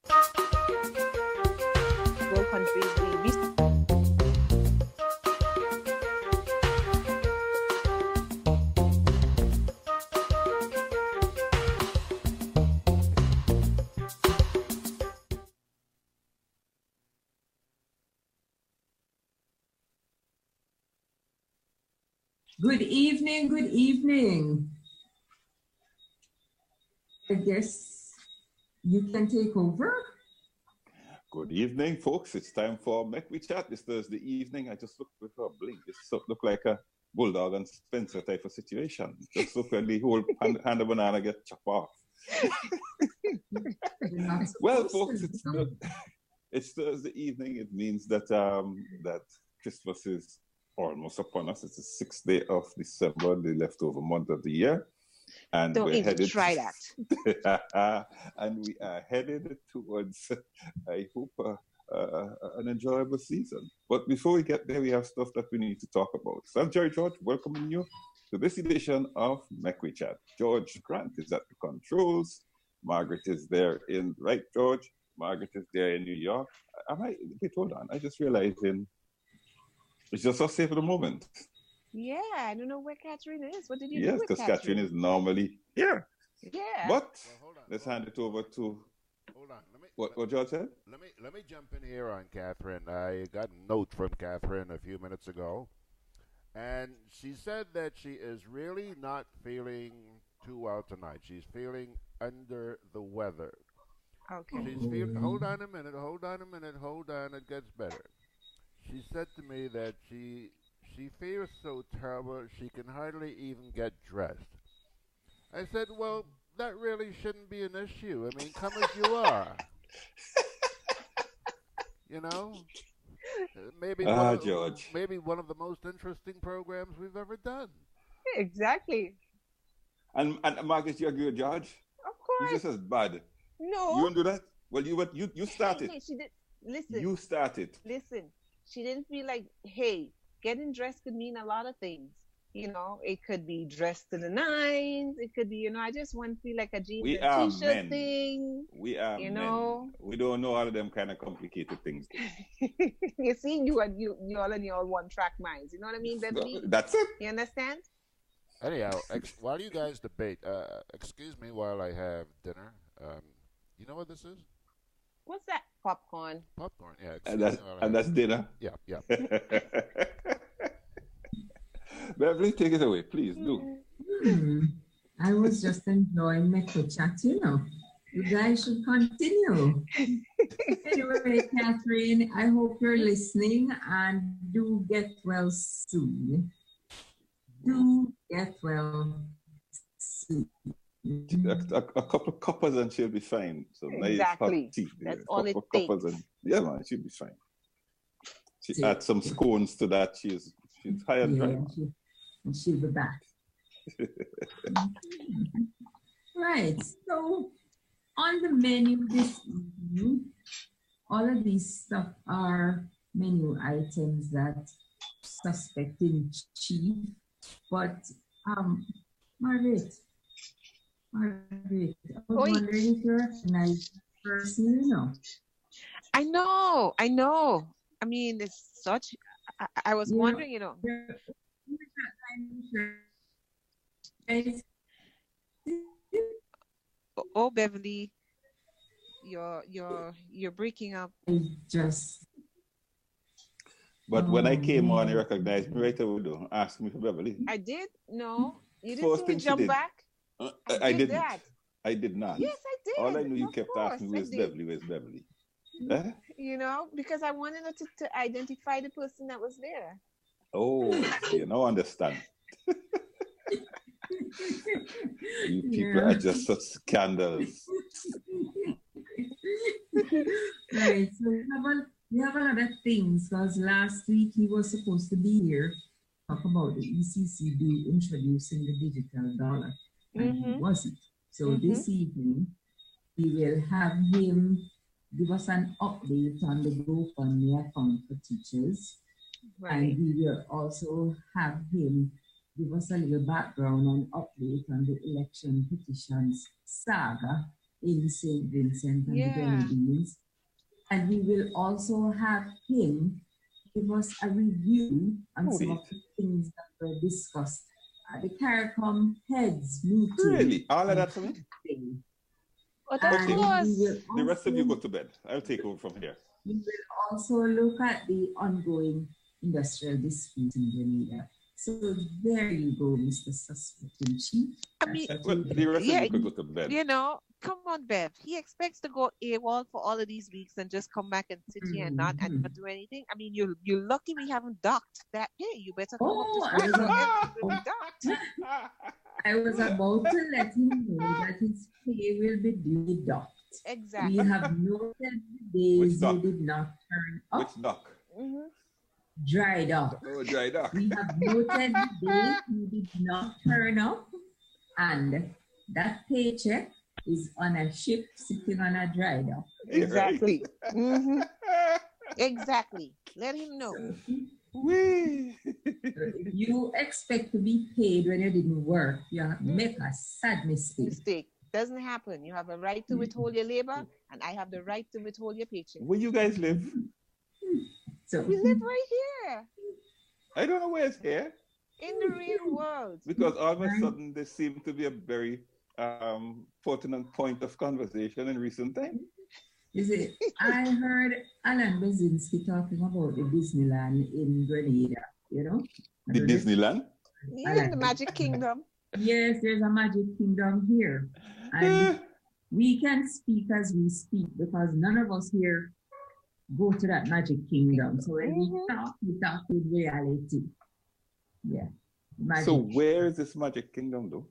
Whole countries being Good evening, good evening. I guess you can take over. Good evening, folks. It's time for Mek We Chat this Thursday evening. I just looked with a blink. This look like a Bulldog and Spencer type of situation. Just look when the whole hand of banana get chopped off. Well, folks, it's Thursday evening. It means that that Christmas is almost upon us. It's the 6th day of December, the leftover month of the year. And Don't we're even headed try that. and we are headed towards, I hope, an enjoyable season. But before we get there, we have stuff that we need to talk about. So I'm Jerry George, welcoming you to this edition of Mek We Chat. George Grant is at the controls. Margaret is there right, George? Margaret is there in New York. Wait, hold on. I just realized it's just us here for the moment. Yeah, I don't know where Catherine is. What did you do Yes, with because Catherine is normally here. Yeah. But let's hand it over to... Hold on. What George said? Let me jump in here on Catherine. I got a note from Catherine a few minutes ago, and she said that she is really not feeling too well tonight. She's feeling under the weather. Okay. She's feeling... Hold on a minute. It gets better. She said to me that she feels so terrible she can hardly even get dressed. I said, well, that really shouldn't be an issue. I mean, come as you are. You know? Maybe one of the most interesting programs we've ever done. Exactly. And Margaret, you agree with George? Of course. You just as bad. No. You won't do that? Well, you started. Hey, she did. Listen. You started. Listen. She didn't feel like, hey, getting dressed could mean a lot of things. You know, it could be dressed to the nines. It could be, I just want to feel like a jeans and t-shirt thing. We are men. We don't know all of them kind of complicated things. You see, you all in your one-track minds. You know what I mean, Beverly? That's it. You understand? Anyhow, while you guys debate, excuse me while I have dinner. You know what this is? What's that? Popcorn. Popcorn, yeah. And that's dinner? Yeah. Beverly, take it away, please, do. I was just enjoying Mek We Chat, You guys should continue. Anyway, Catherine, I hope you're listening and do get well soon. Do get well soon. A couple of coppers and she'll be fine. So exactly. Nice hot tea. That's all it takes. Yeah, man, she'll be fine. She add some scones to that. She's high and dry. And she'll be back. Right. So on the menu this evening, all of these stuff are menu items that suspect in chief. But Margaret, I was wondering if you're a nice person, I know. I mean, it's such. I was wondering, Oh, Beverly, you're breaking up. But when I came on, you recognized me right away. Though, ask me for Beverly. I did. No, you didn't see me jump back. I didn't. That. I did not. Yes, I did. All I knew you kept asking me, where's Beverly? Where's Beverly? Because I wanted to identify the person that was there. Oh, you now understand. You people are just such scandals. Right, so we have a lot of things, because last week he was supposed to be here to talk about the ECCB introducing the digital dollar, and he wasn't. So this evening, we will have him give us an update on the GoFundMe account for teachers. Right. And we will also have him give us a little background and update on the election petitions saga in St. Vincent and the Grenadines. And we will also have him give us a review on some of the things that were discussed at the CARICOM heads meeting. Really? All of that for me? But of course. The rest of you go to bed. I'll take over from here. We will also look at the ongoing industrial dispute in Grenada. So there you go, Mr. Suspecting Chief. I mean, the rest of you could go to bed. You know, come on, Bev. He expects to go AWOL for all of these weeks and just come back and sit here and not do anything. I mean, you're lucky we haven't docked that day. You better come up to docked. I was about to let him know that his pay will be duly docked. Exactly. We have noted the days he did not turn up. Which dock? Dry dock. Oh, dry dock. We have noted the day he did not turn up, and that paycheck is on a ship sitting on a dry dock. Exactly. Exactly. Let him know. If you expect to be paid when you didn't work, you make a sad mistake. Doesn't happen. You have a right to withhold your labor, and I have the right to withhold your paycheck. Where you guys live? So we live right here. I don't know where it's here. In the real world. Because all of a sudden there seemed to be a very pertinent point of conversation in recent times. Is it? I heard Alan Basinski talking about the Disneyland in Grenada, you know? The Disneyland? Yeah, the Magic Kingdom. Yes, there's a Magic Kingdom here. And we can speak as we speak because none of us here go to that Magic Kingdom. So when we talk with reality. Yeah. So where is this Magic Kingdom though?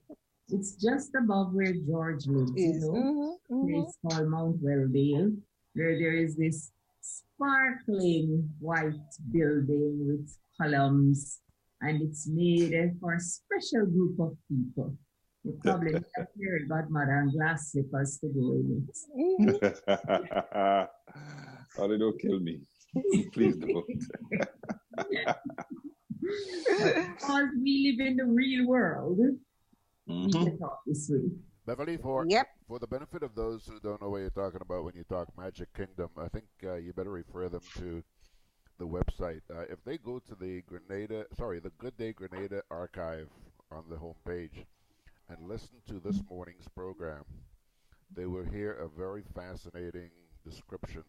It's just above where George lives, you know. It's called Mount Welldale, where there is this sparkling white building with columns, and it's made for a special group of people. You probably have fairy godmother and glass slippers to go in it. Oh, they don't kill me. Please don't. Because we live in the real world, we can talk this way. Beverly, for the benefit of those who don't know what you're talking about when you talk Magic Kingdom, I think you better refer them to the website. If they go to the the Good Day Grenada archive on the homepage and listen to this morning's program, they will hear a very fascinating description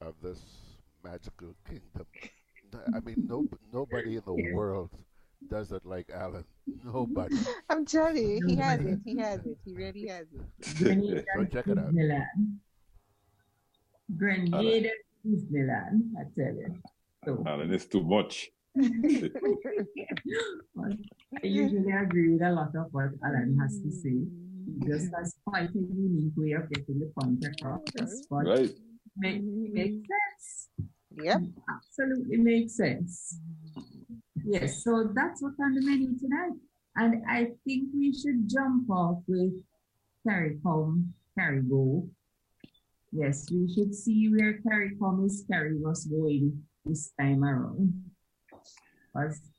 of this magical kingdom. I mean, nobody in the world does it like Alan. Nobody. I'm telling you, he has it. He has it. He really has it. Go check it out. Grenada Disneyland, I tell you. So. Alan, it's too much. I usually agree with a lot of what Alan has to say. He just has quite a unique way of getting the point across. But right. Makes sense. Yep. Absolutely makes sense. Yes, so that's what's on the menu tonight. And I think we should jump off with CARICOM, CARIGO. Yes, we should see where CARICOM is carrying us going this time around.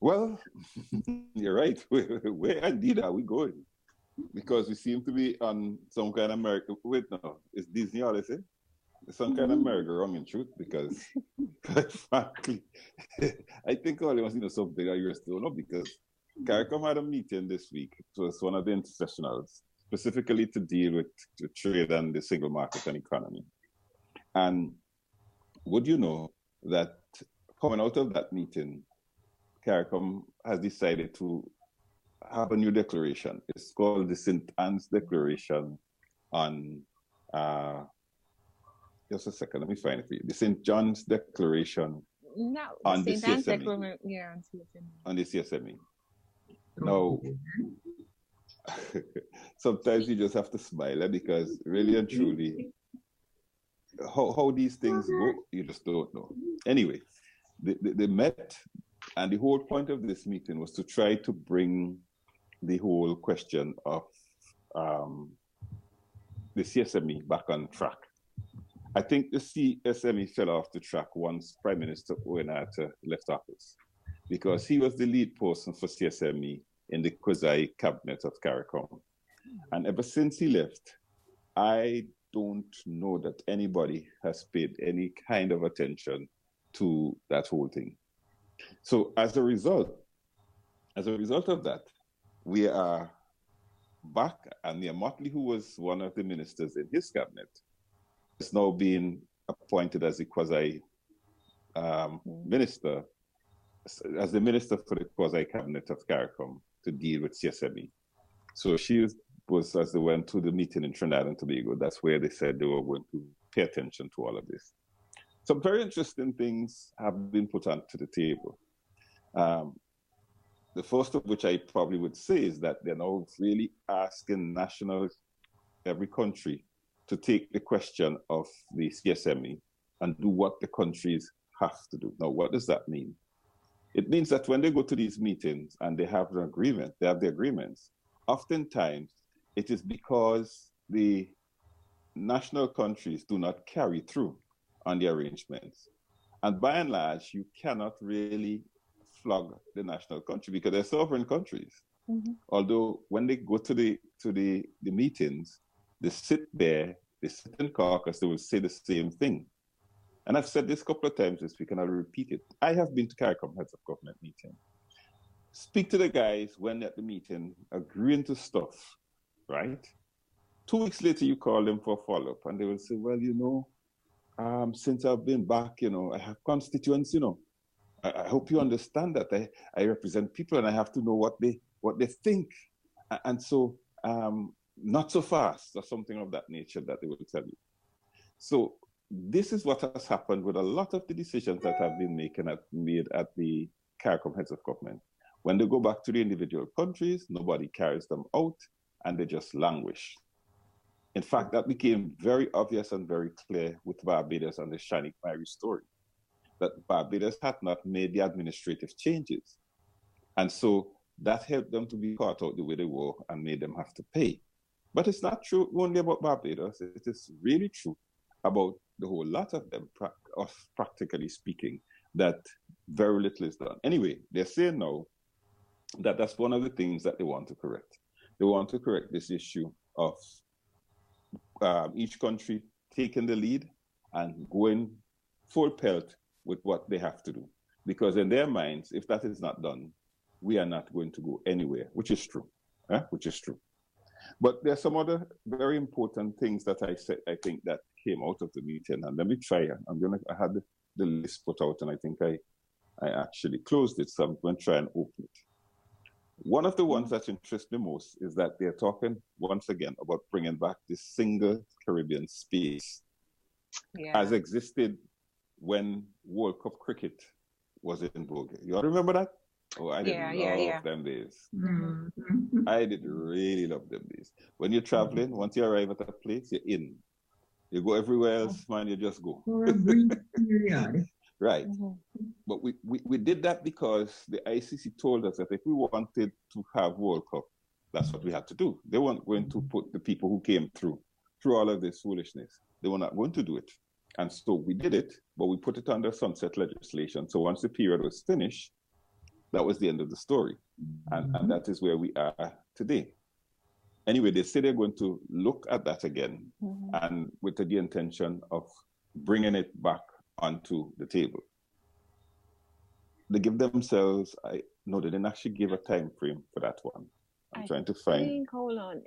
Well, you're right. Where indeed are we going? Because we seem to be on some kind of American. Wait, no, it's Disney, all they say? Some kind of merry-go-round in truth, because quite frankly, I think all they must know something that you still know, because CARICOM had a meeting this week. It was one of the intersessionals, specifically to deal with the trade and the single market and economy. And would you know that coming out of that meeting, CARICOM has decided to have a new declaration. It's called the St. Anne's Declaration on just a second, let me find it for you. The St. John's Declaration on the CSME. On the CSME. Now, sometimes you just have to smile because really and truly, how these things go, you just don't know. Anyway, they met, and the whole point of this meeting was to try to bring the whole question of the CSME back on track. I think the CSME fell off the track once Prime Minister Grenada left office, because he was the lead person for CSME in the quasi cabinet of CARICOM. And ever since he left, I don't know that anybody has paid any kind of attention to that whole thing. So as a result of that, we are back, and Mia Motley, who was one of the ministers in his cabinet, is now being appointed as a quasi minister, as the minister for the quasi cabinet of CARICOM to deal with CSME. So she was, as they went to the meeting in Trinidad and Tobago, that's where they said they were going to pay attention to all of this. Some very interesting things have been put onto the table. The first of which I probably would say is that they're now really asking every country to take the question of the CSME and do what the countries have to do. Now, what does that mean? It means that when they go to these meetings and they have an agreement, they have the agreements, oftentimes it is because the national countries do not carry through on the arrangements. And by and large, you cannot really flog the national country because they're sovereign countries. Although when they go to the meetings, they sit there, they sit in caucus, they will say the same thing. And I've said this a couple of times this week, and I'll repeat it. I have been to CARICOM heads of government meeting. Speak to the guys when at the meeting, agreeing to stuff, right? 2 weeks later, you call them for follow-up, and they will say, well, since I've been back, I have constituents, I hope you understand that I represent people and I have to know what they think. And so not so fast, or something of that nature that they will tell you. So this is what has happened with a lot of the decisions that have been made at the CARICOM heads of government. When they go back to the individual countries, nobody carries them out and they just languish. In fact, that became very obvious and very clear with Barbados and the Shiny Mary story, that Barbados had not made the administrative changes. And so that helped them to be caught out the way they were and made them have to pay. But it's not true only about Barbados. It is really true about the whole lot of them, practically speaking, that very little is done. Anyway, they're saying now that that's one of the things that they want to correct. They want to correct this issue of each country taking the lead and going full pelt with what they have to do. Because in their minds, if that is not done, we are not going to go anywhere, which is true. Which is true. But there are some other very important things that I think that came out of the meeting. And let me try. I had the list put out, and I think I actually closed it, so I'm going to try and open it. One of the ones that interests me most is that they're talking once again about bringing back this single Caribbean space as existed when World Cup cricket was in vogue. You all remember that? Oh, I did love them days. Mm-hmm. I did really love them days. When you're traveling, once you arrive at a place, you're in. You go everywhere else, man, you just go. Right. Mm-hmm. But we did that because the ICC told us that if we wanted to have World Cup, that's what we had to do. They weren't going to put the people who came through all of this foolishness. They were not going to do it. And so we did it, but we put it under sunset legislation. So once the period was finished, that was the end of the story. And that is where we are today. Anyway, they say they're going to look at that again, and with the intention of bringing it back onto the table. They give themselves, they didn't actually give a time frame for that one. I'm trying to find. Hold on.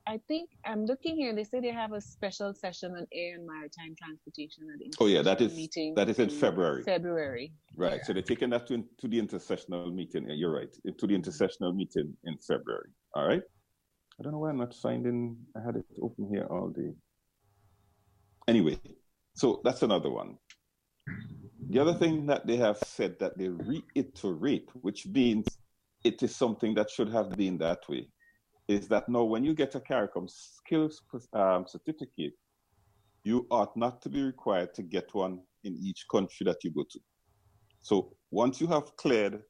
I think I'm looking here. They say they have a special session on air and maritime transportation at the meeting. That is in February. Right. Yeah. So they're taking that to the intersessional meeting. You're right. To the intersessional meeting in February. All right. I don't know why I'm not finding. I had it open here all day. Anyway, so that's another one. The other thing that they have said that they reiterate, which means it is something that should have been that way, is that now when you get a CARICOM skills certificate, you ought not to be required to get one in each country that you go to. So once you have cleared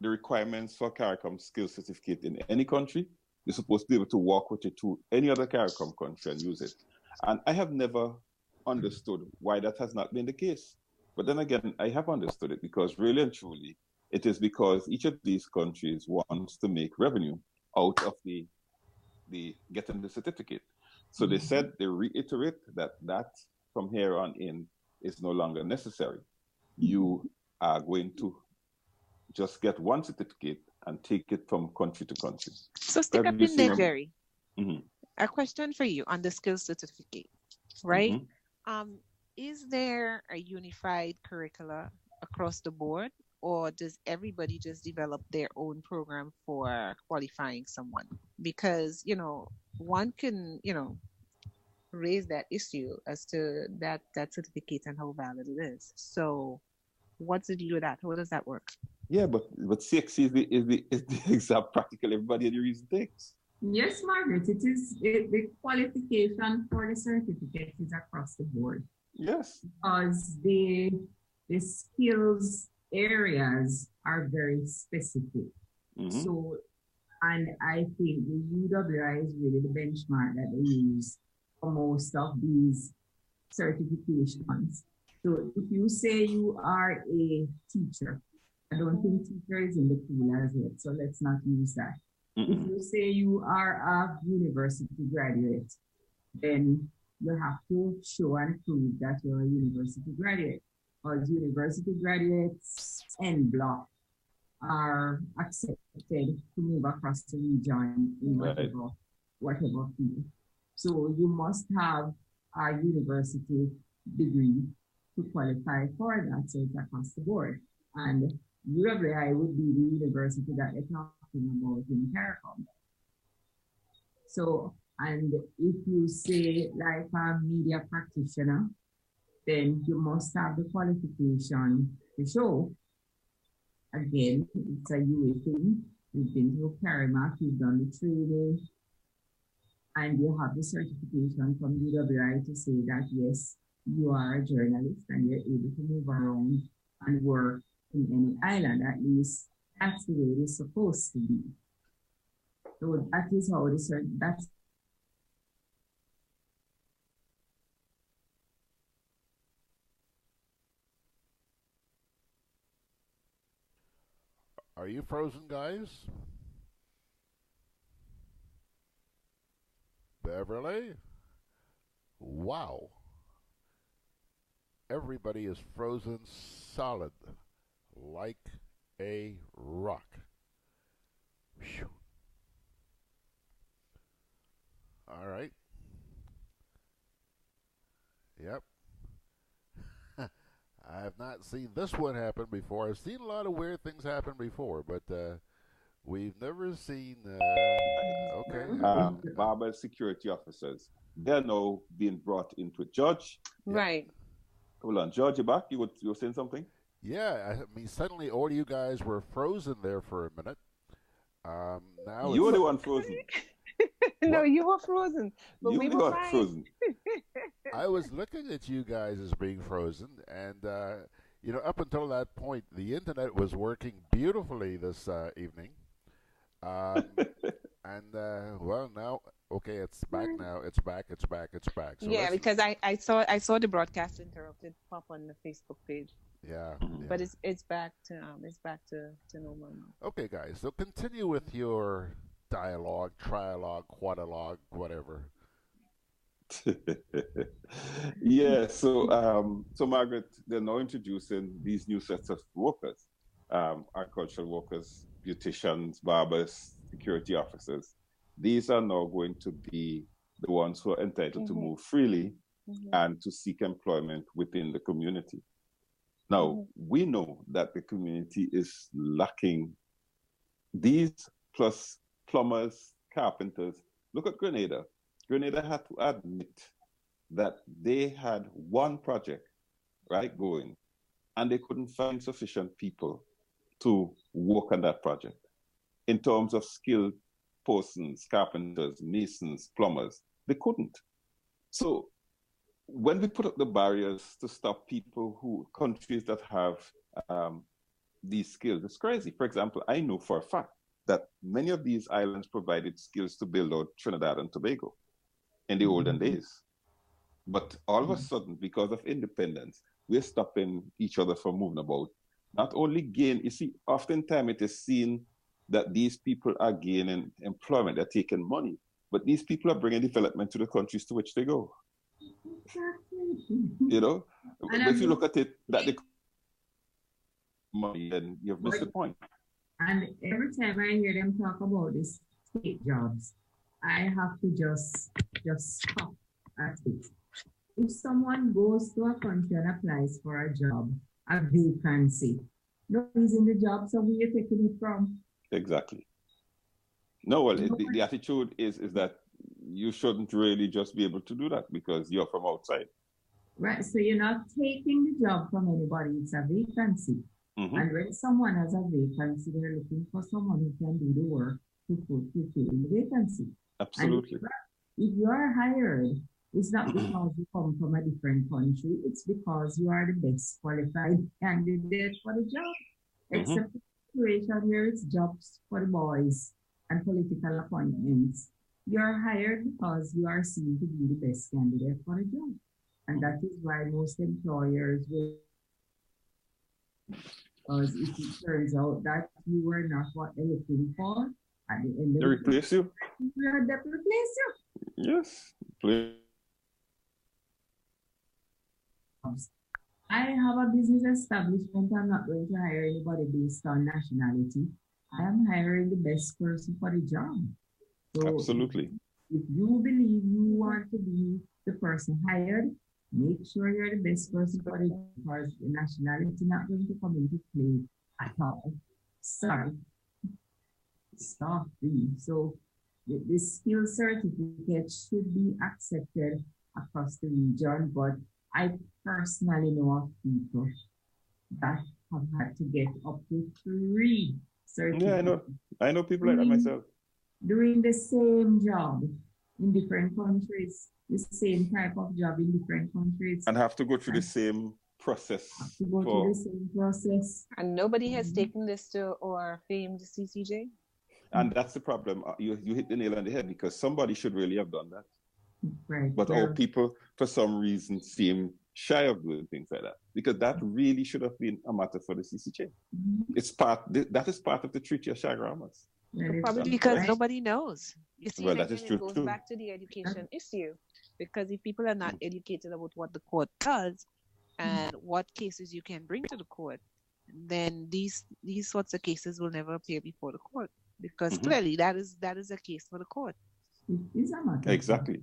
the requirements for CARICOM skills certificate in any country, you're supposed to be able to walk with it to any other CARICOM country and use it. And I have never understood why that has not been the case. But then again, I have understood it because really and truly, it is because each of these countries wants to make revenue out of the the getting the certificate. So they said, they reiterate that from here on in is no longer necessary. You are going to just get one certificate and take it from country to country. So stick up in there, Jerry. A question for you on the skills certificate, right? Is there a unified curricula across the board, or does everybody just develop their own program for qualifying someone? Because, you know, one can, you know, raise that issue as to that certificate and how valid it is. So what's the deal with that? How does that work? Yeah, but CXC is the exact practical everybody agrees things. Yes, Margaret, it is the qualification for the certificate is across the board. Yes. Because the skills areas are very specific. So, and I think the UWI is really the benchmark that they use for most of these certifications. So if you say you are a teacher, I don't think teacher is in the pool as yet, so let's not use that. If you say you are a university graduate, then you have to show and prove that you're a university graduate. Because university graduates en bloc are accepted to move across the region in whatever field. So you must have a university degree to qualify for that, so it's across the board. And UWI would be the university that they're talking about in CARICOM. So, and if you say like a media practitioner, then you must have the qualification to show. Again, it's a UA thing. You've been to CARIMAC, you've done the training, and you have the certification from UWI to say that, yes, you are a journalist and you're able to move around and work in any island. At least that's the way it's supposed to be. So that is how that's. Are you frozen, guys? Beverly? Wow. Everybody is frozen solid, like a rock. Whew. All right. Yep. I have not seen this one happen before. I've seen a lot of weird things happen before, but we've never seen. Barber security officers, they're now being brought into a judge. Right. Hold on, George, you back? You were saying something? Yeah, I mean, suddenly all you guys were frozen there for a minute. Now you were the one frozen. No, you were frozen, but we were fine. Frozen. I was looking at you guys as being frozen, and you know, up until that point, the internet was working beautifully this evening. And well, now, okay, it's back now. It's back. So yeah, because I saw the broadcast interrupted pop on the Facebook page. Yeah. But it's back to normal now. Okay, guys. So continue with your dialogue, trialogue, quadrilogue, whatever. Yeah. So Margaret, they're now introducing these new sets of workers, agricultural workers, beauticians, barbers, security officers. These are now going to be the ones who are entitled to move freely and to seek employment within the community. Now, we know that the community is lacking these plus plumbers, carpenters. Look at Grenada. Grenada had to admit that they had one project, right, going, and they couldn't find sufficient people to work on that project. In terms of skilled persons, carpenters, masons, plumbers, they couldn't. So when we put up the barriers to stop countries that have these skills, it's crazy. For example, I know for a fact that many of these islands provided skills to build out Trinidad and Tobago in the olden days. But all of a sudden, because of independence, we're stopping each other from moving about. Not only gain, you see, oftentimes it is seen that these people are gaining employment, they're taking money. but these people are bringing development to the countries to which they go. You know, if you look at it, that the money, then you've missed the point. And every time I hear them talk about these state jobs, I have to just stop at it. If someone goes to a country and applies for a job, a vacancy, nobody's in the job, so where are you taking it from? Exactly. No, well, the attitude is that you shouldn't really just be able to do that because you're from outside. Right, so you're not taking the job from anybody, it's a vacancy. And when someone has a vacancy, they're looking for someone who can do the work to fulfill the vacancy. Absolutely. If you are hired, it's not because you come from a different country, it's because you are the best qualified candidate for the job. Except the situation where it's jobs for the boys and political appointments. You're hired because you are seen to be the best candidate for the job. And that is why most employers will, because if it turns out that you were not what they're looking for, at the end of they replace you. They replace you. Yes. I have a business establishment. I'm not going to hire anybody based on nationality. I am hiring the best person for the job. So absolutely. If you believe you want to be the person hired, make sure you're the best person for the job, because the nationality not going to come into play at all. Sorry. Stop. So the skill certificate should be accepted across the region, but I personally know of people that have had to get up to 3 certificates. Yeah, I know people like that myself. Doing the same job in different countries, the same type of job in different countries. And have to go through the same process. Through the same process. And nobody has taken this to our famed CCJ? And that's the problem. You hit the nail on the head, because somebody should really have done that. Right. But our people, for some reason, seem shy of doing things like that, because that really should have been a matter for the CCJ. It's that is part of the Treaty of Chagramas. Probably because nobody knows. You see, that is true. It goes back to the education issue, because if people are not educated about what the court does and what cases you can bring to the court, then these sorts of cases will never appear before the court, because clearly that is a case for the court. It is a matter. Exactly.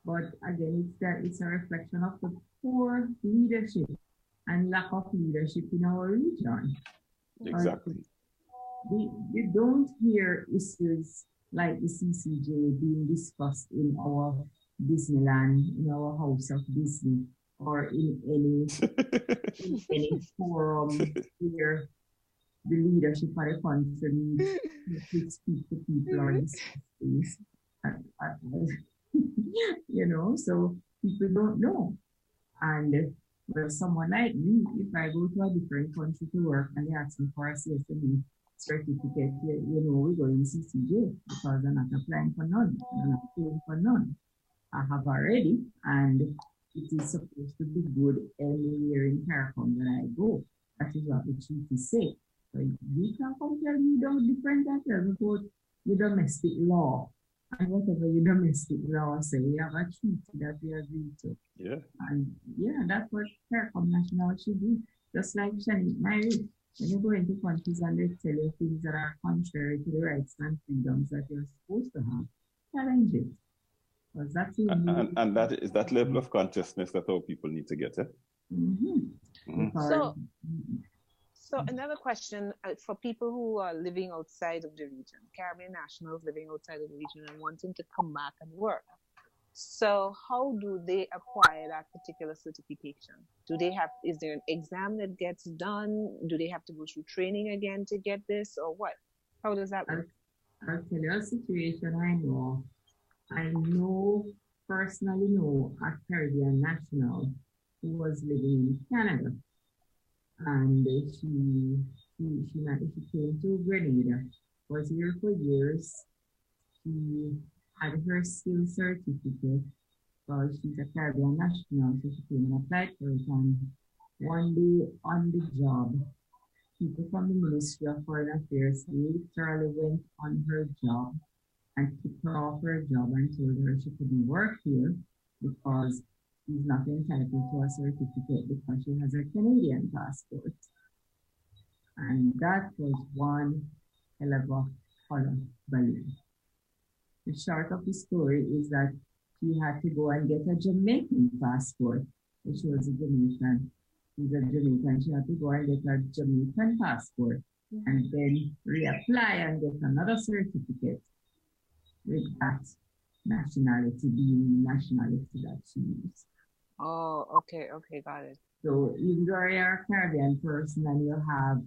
But again, it's a reflection of the poor leadership and lack of leadership in our region. Exactly. We don't hear issues like the CCJ being discussed in our Disneyland, in our House of Disney, or in any forum where the leadership of the country needs to speak to people or discuss things. So people don't know. And well, someone like me, if I go to a different country to work and they ask me for a CSME certificate, we're going CCJ, because I'm not applying for none. I'm not paying for none. I have already, and it is supposed to be good anywhere in CARICOM that I go. That is what the treaty say. So you can come tell me different and tell me about your domestic law. And whatever your domestic law say, we have a treaty that we agree to. Yeah. And that's what CARICOM National should do. Just like Shani married. When you go into countries and they tell you things that are contrary to the rights and freedoms that you're supposed to have, challenge it. Because that's and that is that level of consciousness that our people need to get. So another question for people who are living outside of the region, Caribbean nationals living outside of the region and wanting to come back and work. So how do they acquire that particular certification? Is there an exam that gets done? Do they have to go through training again to get this, or what? How does that work? I'll tell you a situation I know. Personally know a Caribbean national who was living in Canada. And she came to Grenada, was here for years. She had her skill certificate because she's a Caribbean national, so she came and applied for it. And one day on the job, people from the Ministry of Foreign Affairs literally went on her job and kicked her off her job and told her she couldn't work here because she's not entitled to a certificate because she has a Canadian passport. And that was one hell of a color balloon. The short of the story is that she had to go and get a Jamaican passport. She was a Jamaican. She's a Jamaican. She had to go and get a Jamaican passport and then reapply and get another certificate with that nationality being the nationality that she used. Oh, okay, got it. So even though you're a Caribbean person and you have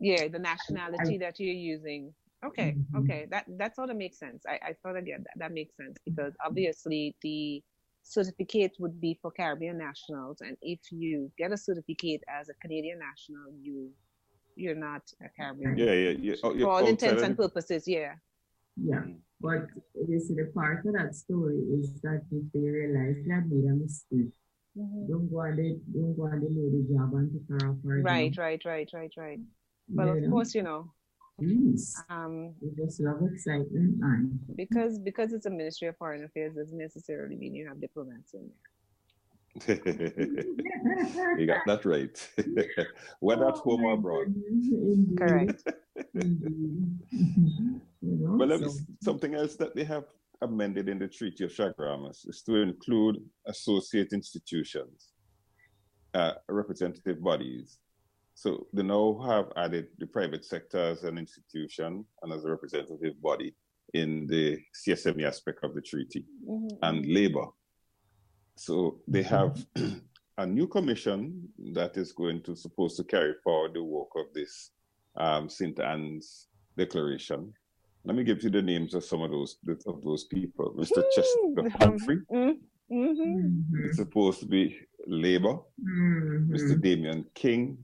the nationality that you're using. Okay, that sort of makes sense. I sort of get that. That makes sense because obviously the certificate would be for Caribbean nationals, and if you get a certificate as a Canadian national, you're not a Caribbean. Yeah. For all intents and purposes, yeah. But you see, the part of that story is that if they realize they have made a mistake, don't go and delay the job and pick her up. Right. But of course, please. You just love excitement, man. Because it's a Ministry of Foreign Affairs doesn't necessarily mean you have diplomats in there. You got that right. Whether at home or abroad. Correct. Well, something else that they have amended in the Treaty of Chaguaramas is to include associate institutions, representative bodies. So they now have added the private sector as an institution and as a representative body in the CSME aspect of the treaty and labor. So they have a new commission that is supposed to carry forward the work of this St. Anne's Declaration. Let me give you the names of some of those people. Mr. Chester Humphrey. It's supposed to be labor. Mr. Damian King.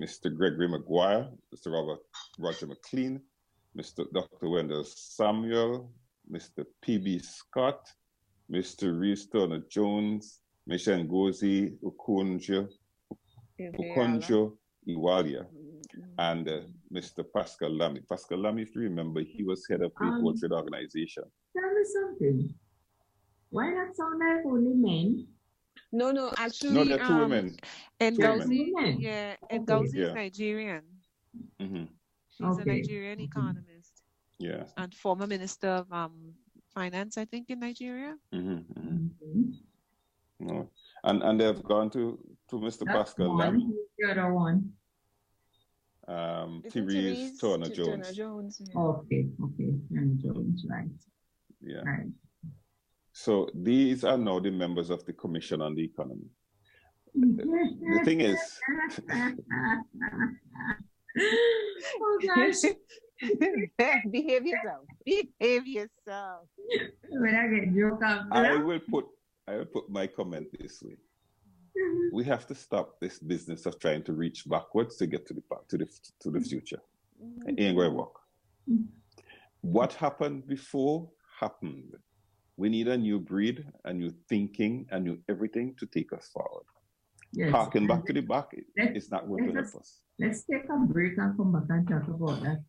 Mr. Gregory Maguire, Mr. Roger McLean, Dr. Wendell Samuel, Mr. P.B. Scott, Mr. Reese Turner Jones, Michelle Ngozi Okonjo Iwalia, and Mr. Pascal Lamy. Pascal Lamy, if you remember, he was head of the World Trade Organization. Tell me something. Why not sound like only men? No, actually, no, they're two women. Ngozi is Nigerian. She's a Nigerian economist. Yeah. And former Minister of Finance, I think, in Nigeria. No. And they've gone to Mr. Pascal Lamy. The other one. Therese Turner Jones. Okay. Turner Jones, right. Yeah. Right. So these are now the members of the Commission on the Economy. The thing is... Oh, gosh. Behave yourself. When I get joke after I will put my comment this way. We have to stop this business of trying to reach backwards to get to the future. It ain't going to work. What happened before happened. We need a new breed, a new thinking, a new everything to take us forward. Yes. Harking back to the back, it's not going to help us. Let's take a break and come back and talk about that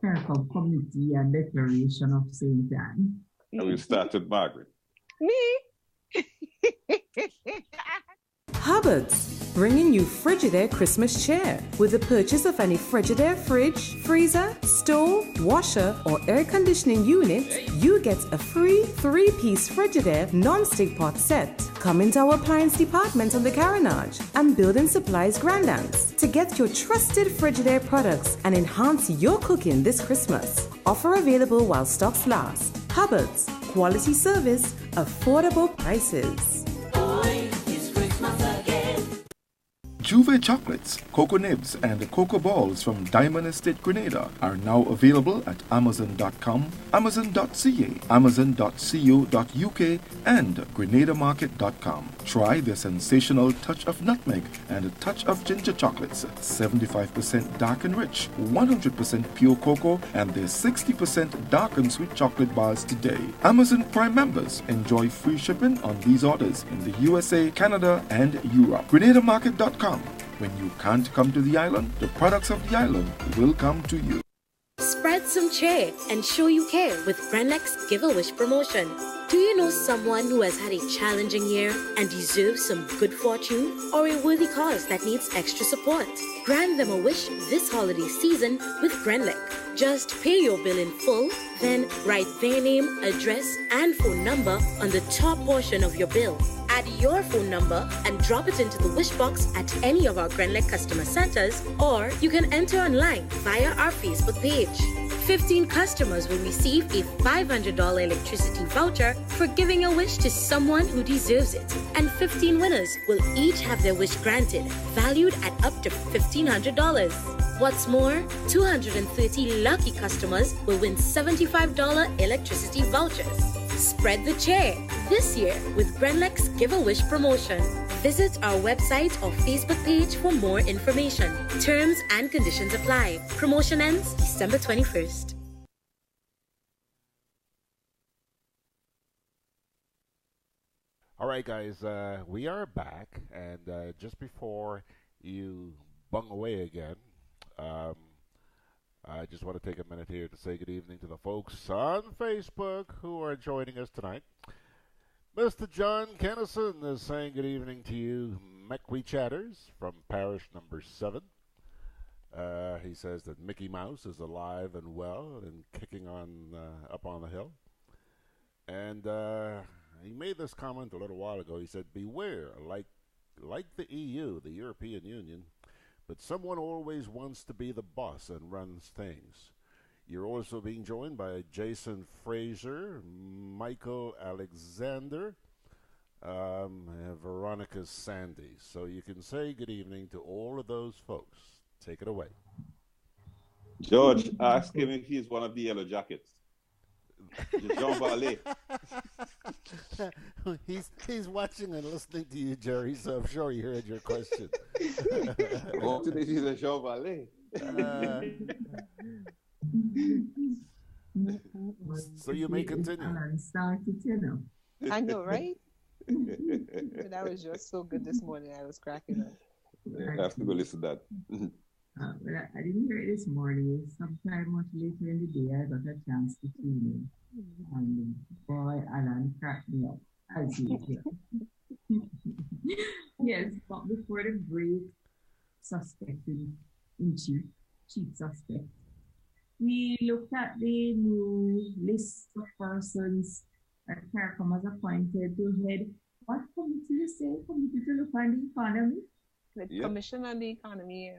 CARICOM Committee and Declaration of St. Anne. And we'll start with Margaret. Me? Hubbard's, bringing you Frigidaire Christmas cheer. With the purchase of any Frigidaire fridge, freezer, stove, washer, or air conditioning unit, you get a free 3-piece Frigidaire non-stick pot set. Come into our appliance department on the Carriage and Building Supplies Grandance to get your trusted Frigidaire products and enhance your cooking this Christmas. Offer available while stocks last. Hubbard's, quality service, affordable prices. Juve chocolates, cocoa nibs, and cocoa balls from Diamond Estate Grenada are now available at Amazon.com, Amazon.ca, Amazon.co.uk, and GrenadaMarket.com. Try the sensational touch of nutmeg and a touch of ginger chocolates, 75% dark and rich, 100% pure cocoa, and their 60% dark and sweet chocolate bars today. Amazon Prime members enjoy free shipping on these orders in the USA, Canada, and Europe. GrenadaMarket.com. When you can't come to the island, the products of the island will come to you. Spread some cheer and show you care with Grenlec's Give a Wish promotion. Do you know someone who has had a challenging year and deserves some good fortune, or a worthy cause that needs extra support? Grant them a wish this holiday season with Grenlec. Just pay your bill in full, then write their name, address, and phone number on the top portion of your bill. Add your phone number and drop it into the wish box at any of our Grenlec customer centers, or you can enter online via our Facebook page. 15 customers will receive a $500 electricity voucher for giving a wish to someone who deserves it. And 15 winners will each have their wish granted, valued at up to $1,500. What's more, 230 lucky customers will win $75 electricity vouchers. Spread the cheer this year with Grenlec's Give a Wish promotion. Visit our website or Facebook page for more information. Terms and conditions apply. Promotion ends December 21st. All right, guys, we are back, and just before you bung away again, I just want to take a minute here to say good evening to the folks on Facebook who are joining us tonight. Mr. John Kennison is saying good evening to you, Mek We Chatters, from parish number 7. He says that Mickey Mouse is alive and well and kicking on up on the hill. And he made this comment a little while ago. He said, beware, like the EU, the European Union, but someone always wants to be the boss and runs things. You're also being joined by Jason Fraser, Michael Alexander, and Veronica Sandy. So you can say good evening to all of those folks. Take it away. George, ask him if he's one of the Yellow Jackets. Jean Ballet. He's watching and listening to you, Jerry, so I'm sure he heard your question. Oh, today he's a Jean Ballet. So you may continue. I know, right? That was just so good this morning. I was cracking up. I have to go listen to that. But I didn't hear it this morning. Sometime much later in the day, I got a chance to tune in. And boy, Alan cracked me up, as usual. Yes, but before the break, suspected in chief suspect, we looked at the new list of persons that CARICOM has appointed to head. What committee you say? Committee to look on the economy? The Commission on the Economy,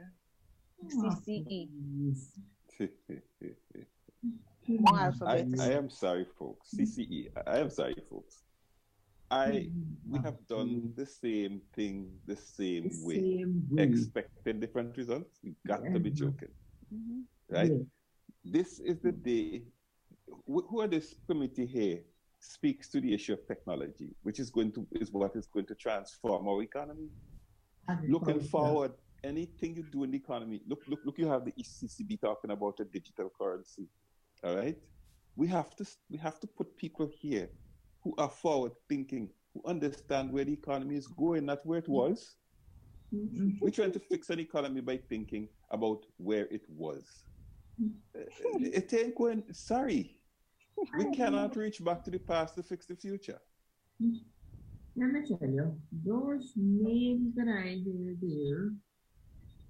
CCE. More alphabet. I am sorry, folks. CCE. I am sorry, folks. We have done the same thing the same way, expecting different results. You got to be joking, right? Yeah. This is the day. Who are this committee here speaks to the issue of technology, which is what is going to transform our economy. Looking forward, anything you do in the economy, look, you have the ECCB talking about a digital currency. All right? We have to put people here who are forward thinking, who understand where the economy is going, not where it was. We're trying to fix an economy by thinking about where it was. It ain't going, sorry. We cannot reach back to the past to fix the future. Let me tell you, those names that I hear there,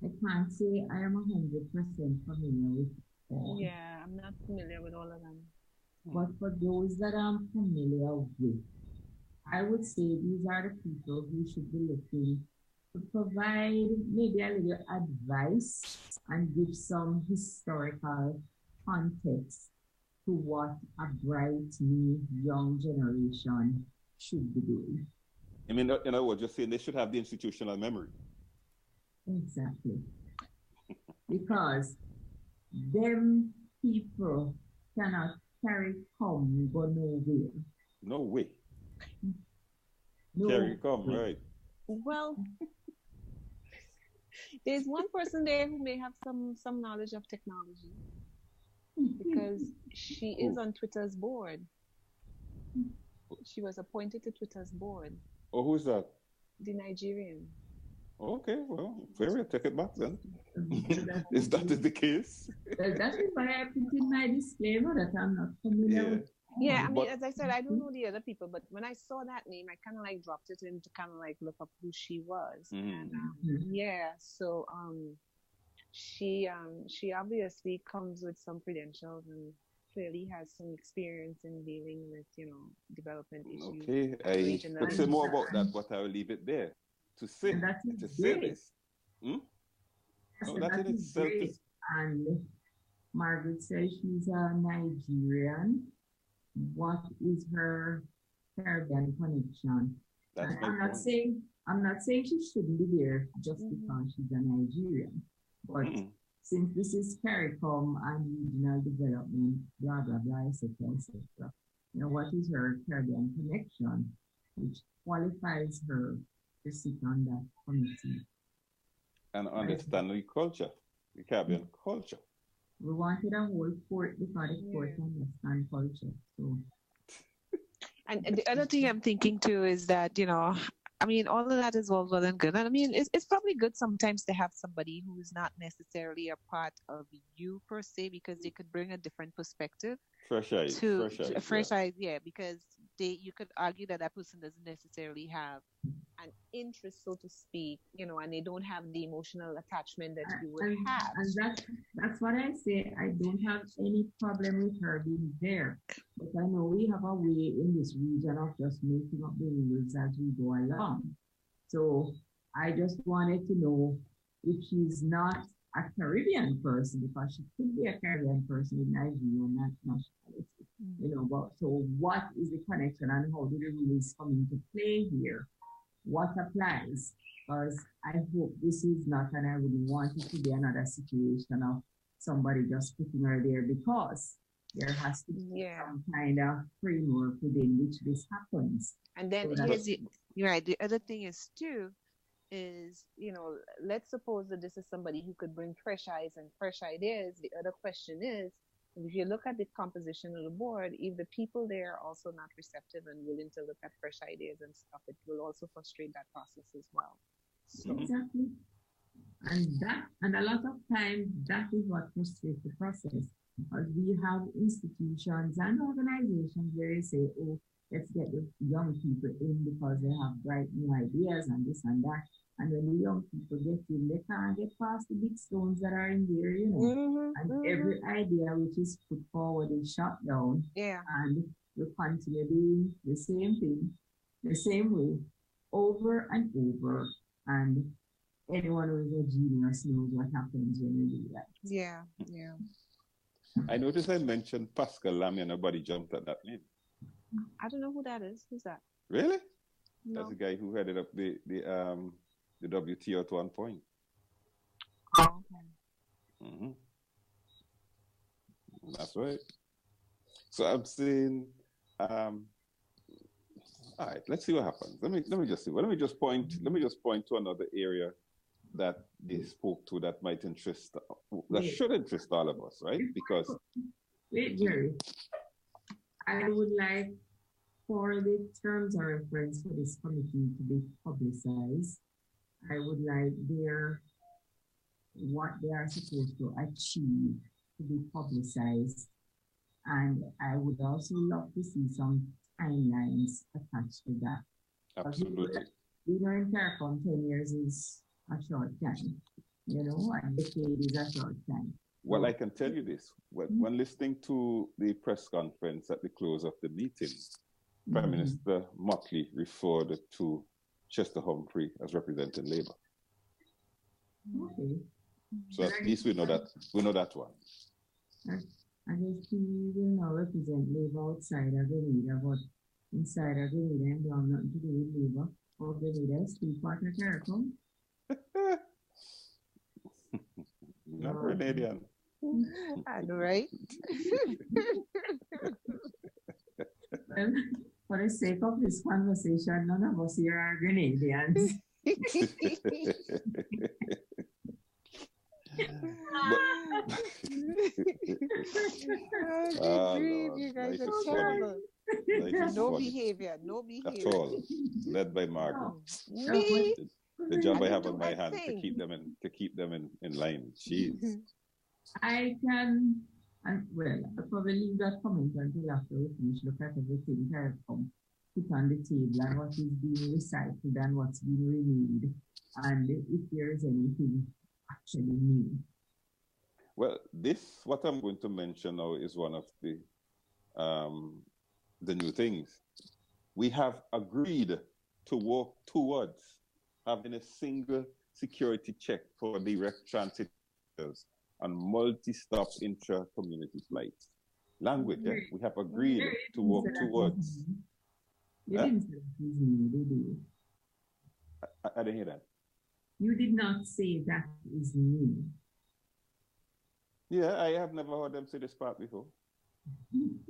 I can't say I am 100% familiar with all. Yeah, I'm not familiar with all of them. But for those that I'm familiar with, I would say these are the people who should be looking to provide maybe a little advice and give some historical context to what a bright, new, young generation should be doing. I mean, in other words, just saying they should have the institutional memory. Exactly. Because them people cannot CARICOM go nowhere. No way. No CARICOM, way. right. Well, there's one person there who may have some knowledge of technology because she is on Twitter's board. She was appointed to Twitter's board. Oh, who's that? The Nigerian. Okay, well, very take it back then. Is that the case? That is why I put in my disclaimer that I'm not familiar with. Yeah, I mean, as I said, I don't know the other people, but when I saw that name, I kind of like dropped it in to kind of like look up who she was. And yeah, so she obviously comes with some credentials and clearly has some experience in dealing with, development issues. Okay, I could say more about that, but I will leave it there. To say this. So that is great. And Margaret says she's a Nigerian. What is her Caribbean connection? I'm not saying she shouldn't be there just because she's a Nigerian. But since this is CARICOM and regional development, blah blah blah, etc., etc. What is her Caribbean connection, which qualifies her to sit on that committee and understand the culture, the Caribbean culture. We wanted a whole court because the court understand culture. So. And the other thing I'm thinking too is that, I mean, all of that is well and good. And I mean, it's probably good sometimes to have somebody who is not necessarily a part of you per se, because they could bring a different perspective. Fresh eyes, because you could argue that person doesn't necessarily have an interest, so to speak, and they don't have the emotional attachment that you would have. And that's what I say. I don't have any problem with her being there, but I know we have a way in this region of just making up the rules as we go along. So I just wanted to know if she's not a Caribbean person, because she could be a Caribbean person with Nigerian nationality. But so what is the connection and how do the rules come into play here? What applies? Because I hope this is not, and I wouldn't want it to be another situation of somebody just putting her there, because there has to be some kind of framework within which this happens. And then you're right. The other thing is too, let's suppose that this is somebody who could bring fresh eyes and fresh ideas. The other question is, if you look at the composition of the board, if the people there are also not receptive and willing to look at fresh ideas and stuff, it will also frustrate that process as well. So. Exactly. And a lot of times that is what frustrates the process. Because we have institutions and organizations where they say, oh, let's get the young people in because they have bright new ideas and this and that. And when the young people get in, they can't get past the big stones that are in there, and every idea which is put forward is shot down. Yeah. And we continue doing the same thing, the same way, over and over. And anyone who is a genius knows what happens when you do that. Yeah. I noticed I mentioned Pascal Lamy and nobody jumped at that name. I don't know who that is. Who's that? Really? No. That's the guy who headed up the WTO at one point. Oh, okay. That's right. So I'm saying, all right, let's see what happens. Let me just see. Let me just point to another area that they spoke to that might interest, should interest all of us, right? Because wait, Jerry, I would like for the terms of reference for this committee to be publicized. I would like what they are supposed to achieve to be publicized. And I would also love to see some timelines attached to that. Absolutely. In CARICOM, 10 years is a short time. A decade is a short time. Well, I can tell you this. When listening to the press conference at the close of the meeting, Prime Minister Motley referred to Chester Humphrey as representing Labour. Okay. So at least we know that one. I guess he will now represent Labour outside of Grenada, but inside of Grenada, and have nothing to do with Labour. Or Grenada is still part of CARICOM. Not Grenadian. I know, right? Well, for the sake of this conversation, none of us here are Grenadians. You guys are terrible. No behavior. At all. Led by Margaret. Me? the job I have on my hands to keep them in line. Jeez. I can, and well, I'll probably leave that comment until after we finish. Look at everything CARICOM put on the table and what is being recycled and what's being renewed, and if there is anything actually new. Well, what I'm going to mention now is one of the new things. We have agreed to work towards having a single security check for direct transit on multi-stop intra-community flights. Language, we have agreed to work towards. You didn't say that is new, did you? I didn't hear that. You did not say that is new. Yeah, I have never heard them say this part before.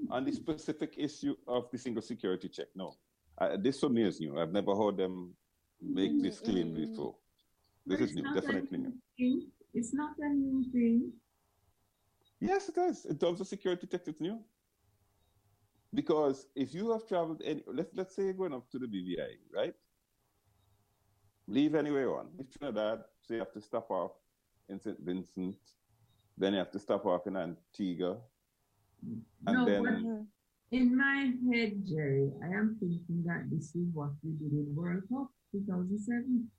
On the specific issue of the single security check, no. This for me is new. I've never heard them make this claim before. This is new, definitely new. It's not a new thing. Yes, it is. In terms of security check, it's new. Because if you have traveled, let's say you're going up to the BVI, right? Leave anywhere on. If Trinidad, so you have to stop off in St. Vincent, then you have to stop off in Antigua. And then in my head, Jerry, I am thinking that this is what we did in World Cup 2007.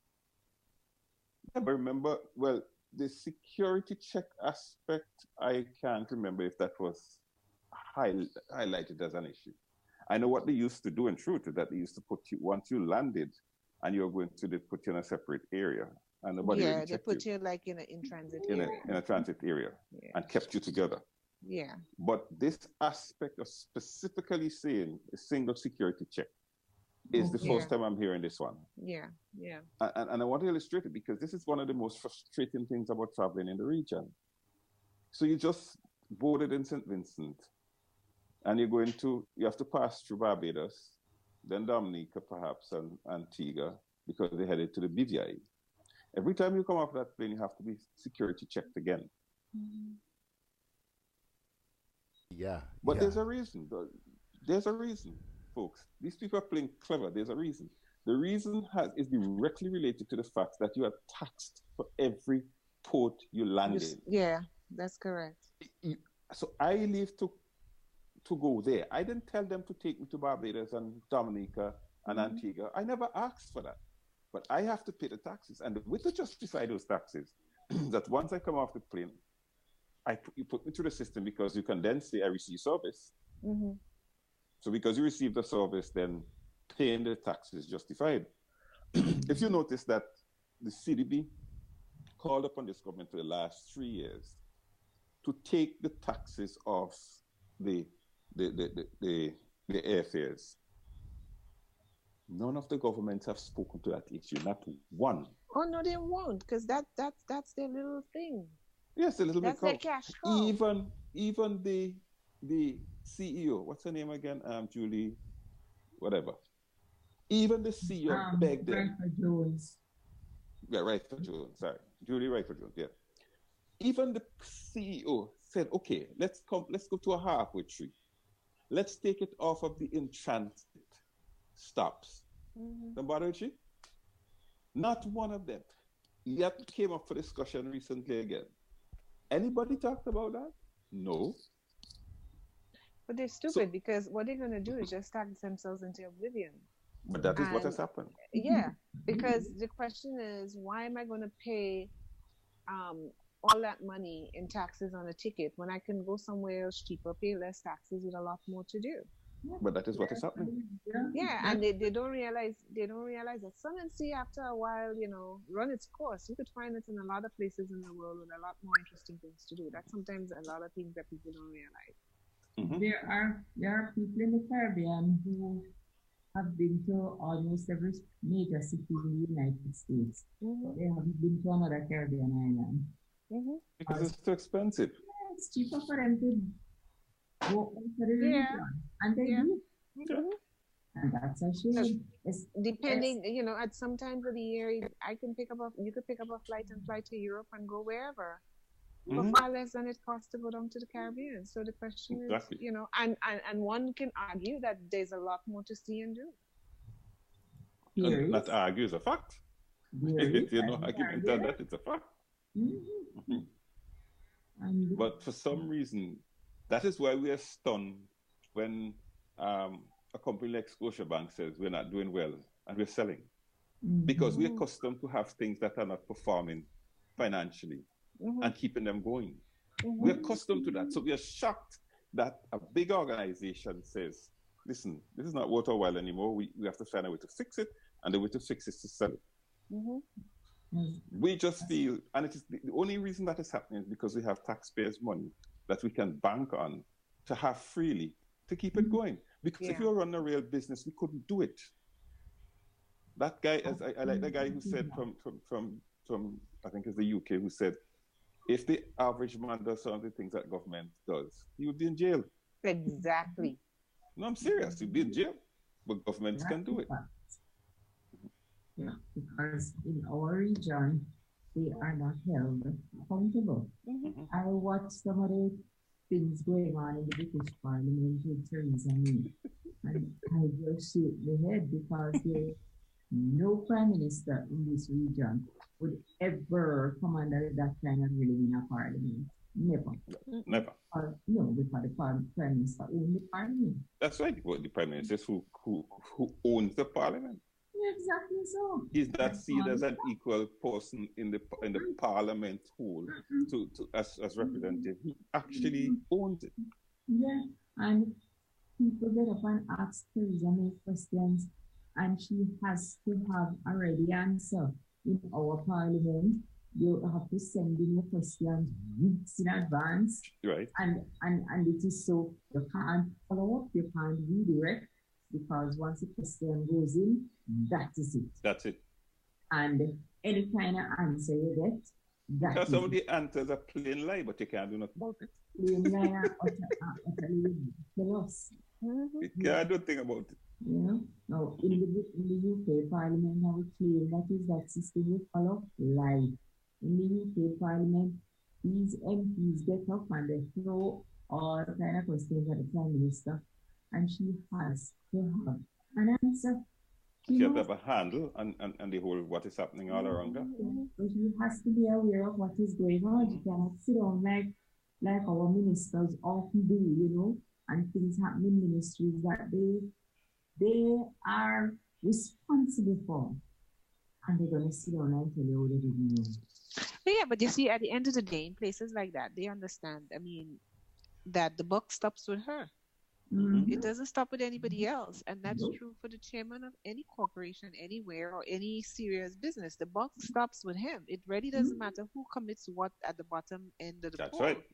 Yeah, but remember, well, the security check aspect, I can't remember if that was highlighted as an issue. I know what they used to do in truth is that they used to put you, once you landed and you're going to put you in a separate area. And nobody really they put you like in transit area. In a transit area and kept you together. Yeah. But this aspect of specifically saying a single security check is the first time I'm hearing this one. Yeah. And I want to illustrate it because this is one of the most frustrating things about traveling in the region. So you just boarded in St. Vincent and you have to pass through Barbados, then Dominica perhaps, and Antigua because they headed to the BVI. Every time you come off that plane, you have to be security checked again. Mm-hmm. Yeah. But there's a reason. There's a reason, folks. These people are playing clever. There's a reason. The reason is directly related to the fact that you are taxed for every port you land in. Yeah, that's correct. So I leave to go there. I didn't tell them to take me to Barbados and Dominica and Antigua. I never asked for that. But I have to pay the taxes. And the way to justify those taxes, that once I come off the plane, you put me through the system because you can then say I receive service. Mm-hmm. So because you receive the service, then paying the tax is justified. If you notice that the CDB called upon this government for the last 3 years to take the taxes off the airfares, none of the governments have spoken to that issue, not one. Oh no, they won't, because that's their little thing. Yes, a little bit. That's their cash cow. Even the CEO, what's her name again? Julie, whatever. Even the CEO begged them. Rayford Jones. Yeah, Rayford Jones. Sorry, Julie Rayford Jones. Yeah. Even the CEO said, "Okay, let's go to a halfway tree. Let's take it off of the in-transit stops." Don't bother with you. Not one of them yet came up for discussion recently again. Anybody talked about that? No. But they're stupid because what they're going to do is just tax themselves into oblivion. But that is what has happened. Yeah, because the question is, why am I going to pay all that money in taxes on a ticket when I can go somewhere else cheaper, pay less taxes with a lot more to do? But that is what is happening. Yeah, and they don't realize that Sun and Sea after a while, run its course. You could find it in a lot of places in the world with a lot more interesting things to do. That's sometimes a lot of things that people don't realize. Mm-hmm. There are people in the Caribbean who have been to almost every major city in the United States. Mm-hmm. They haven't been to another Caribbean island. Mm-hmm. Because it's too expensive. Yeah, it's cheaper for them to go for the region. And they do. Mm-hmm. And that's a shame. Depending, at some times of the year, you could pick up a flight and fly to Europe and go wherever. For far less than it costs to go down to the Caribbean. So the question is, and one can argue that there's a lot more to see and do. And that argues a fact. You know, I can tell that it's a fact. But for some reason, that is why we are stunned when a company like Scotiabank says we're not doing well and we're selling. Because we're accustomed to have things that are not performing financially and keeping them going. We're accustomed to that. So we are shocked that a big organization says, listen, this is not worth our while anymore. We have to find a way to fix it, and the way to fix it is to sell it. We just feel, and it is the only reason that is happening is because we have taxpayers' money that we can bank on to have freely to keep it going. Because if you were running a real business, we couldn't do it. That guy, I like the guy who said from I think it's the UK, who said, if the average man does some of the things that government does, he would be in jail. Exactly. No, I'm serious. He'd be in jail, but governments can do it. Yeah, because in our region, they are not held accountable. I watched some of the things going on in the British Parliament with Theresa May, and I just shake my head because no prime minister in this region would ever come under that kind of ruling in a parliament. Never. No, because the prime minister owns the parliament. That's right. Well, the prime minister is who owns the parliament. Exactly so. He's not seen as an equal person in the parliament hall as representative. He actually owns it. Yeah, and people get up and ask Theresa May questions, and she has to have a ready answer. In our parliament, you have to send in your questions weeks in advance. Right. And it is so you can't follow up, you can't redirect, because once the question goes in, that is it. That's it. And any kind of answer you get, some of the answers are plain lie, but you can't do nothing about it. Plain lie are utterly ridiculous. You can't do a thing about it. Yeah. Now, in the UK Parliament, I would claim that system will follow lie. In the UK Parliament, these MPs get up and they throw all kind of questions at the Prime Minister, and she has to have an answer. She has to have a handle and the whole what is happening all around her. But she has to be aware of what is going on. She cannot sit down like our ministers often do, and things happen in ministries that they are responsible for. And they're going to sit down and tell you what they didn't know. Yeah, but you see, at the end of the day, in places like that, they understand, that the buck stops with her. It doesn't stop with anybody else. And that's true for the chairman of any corporation anywhere or any serious business. The buck stops with him. It really doesn't matter who commits what at the bottom end of the That's pole. right.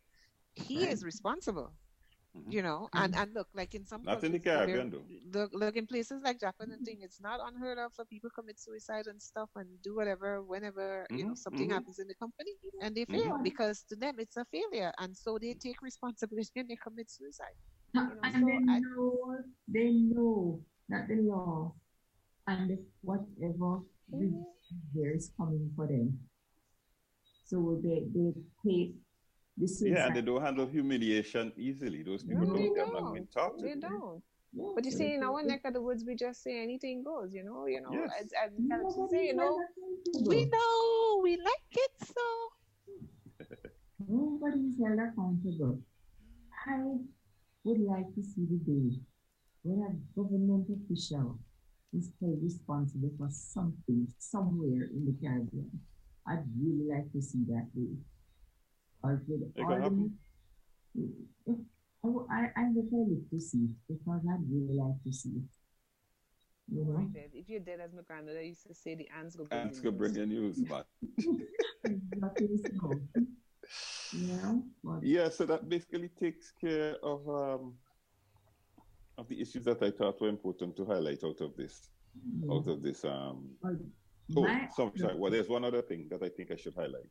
He is responsible. And look, like in some not in the Caribbean though. Look in places like Japan and thing, it's not unheard of for people commit suicide and stuff and do whatever whenever something happens in the company and they fail because to them it's a failure, and so they take responsibility and they commit suicide. And they know that the law and whatever there is coming for them, so they take. And they don't handle humiliation easily. Those people have not been taught to. They don't. But you see, in our neck of the woods, we just say anything goes. Yes. As you say, we know, we like it so. Nobody is held accountable. I would like to see the day when a government official is held responsible for something somewhere in the Caribbean. I'd really like to see that day. I would like to see it because I'd really like to see it. If you're dead, as my grandmother used to say, the ants go bring the news, but so that basically takes care of the issues that I thought were important to highlight out of this. Sorry. Well, there's one other thing that I think I should highlight.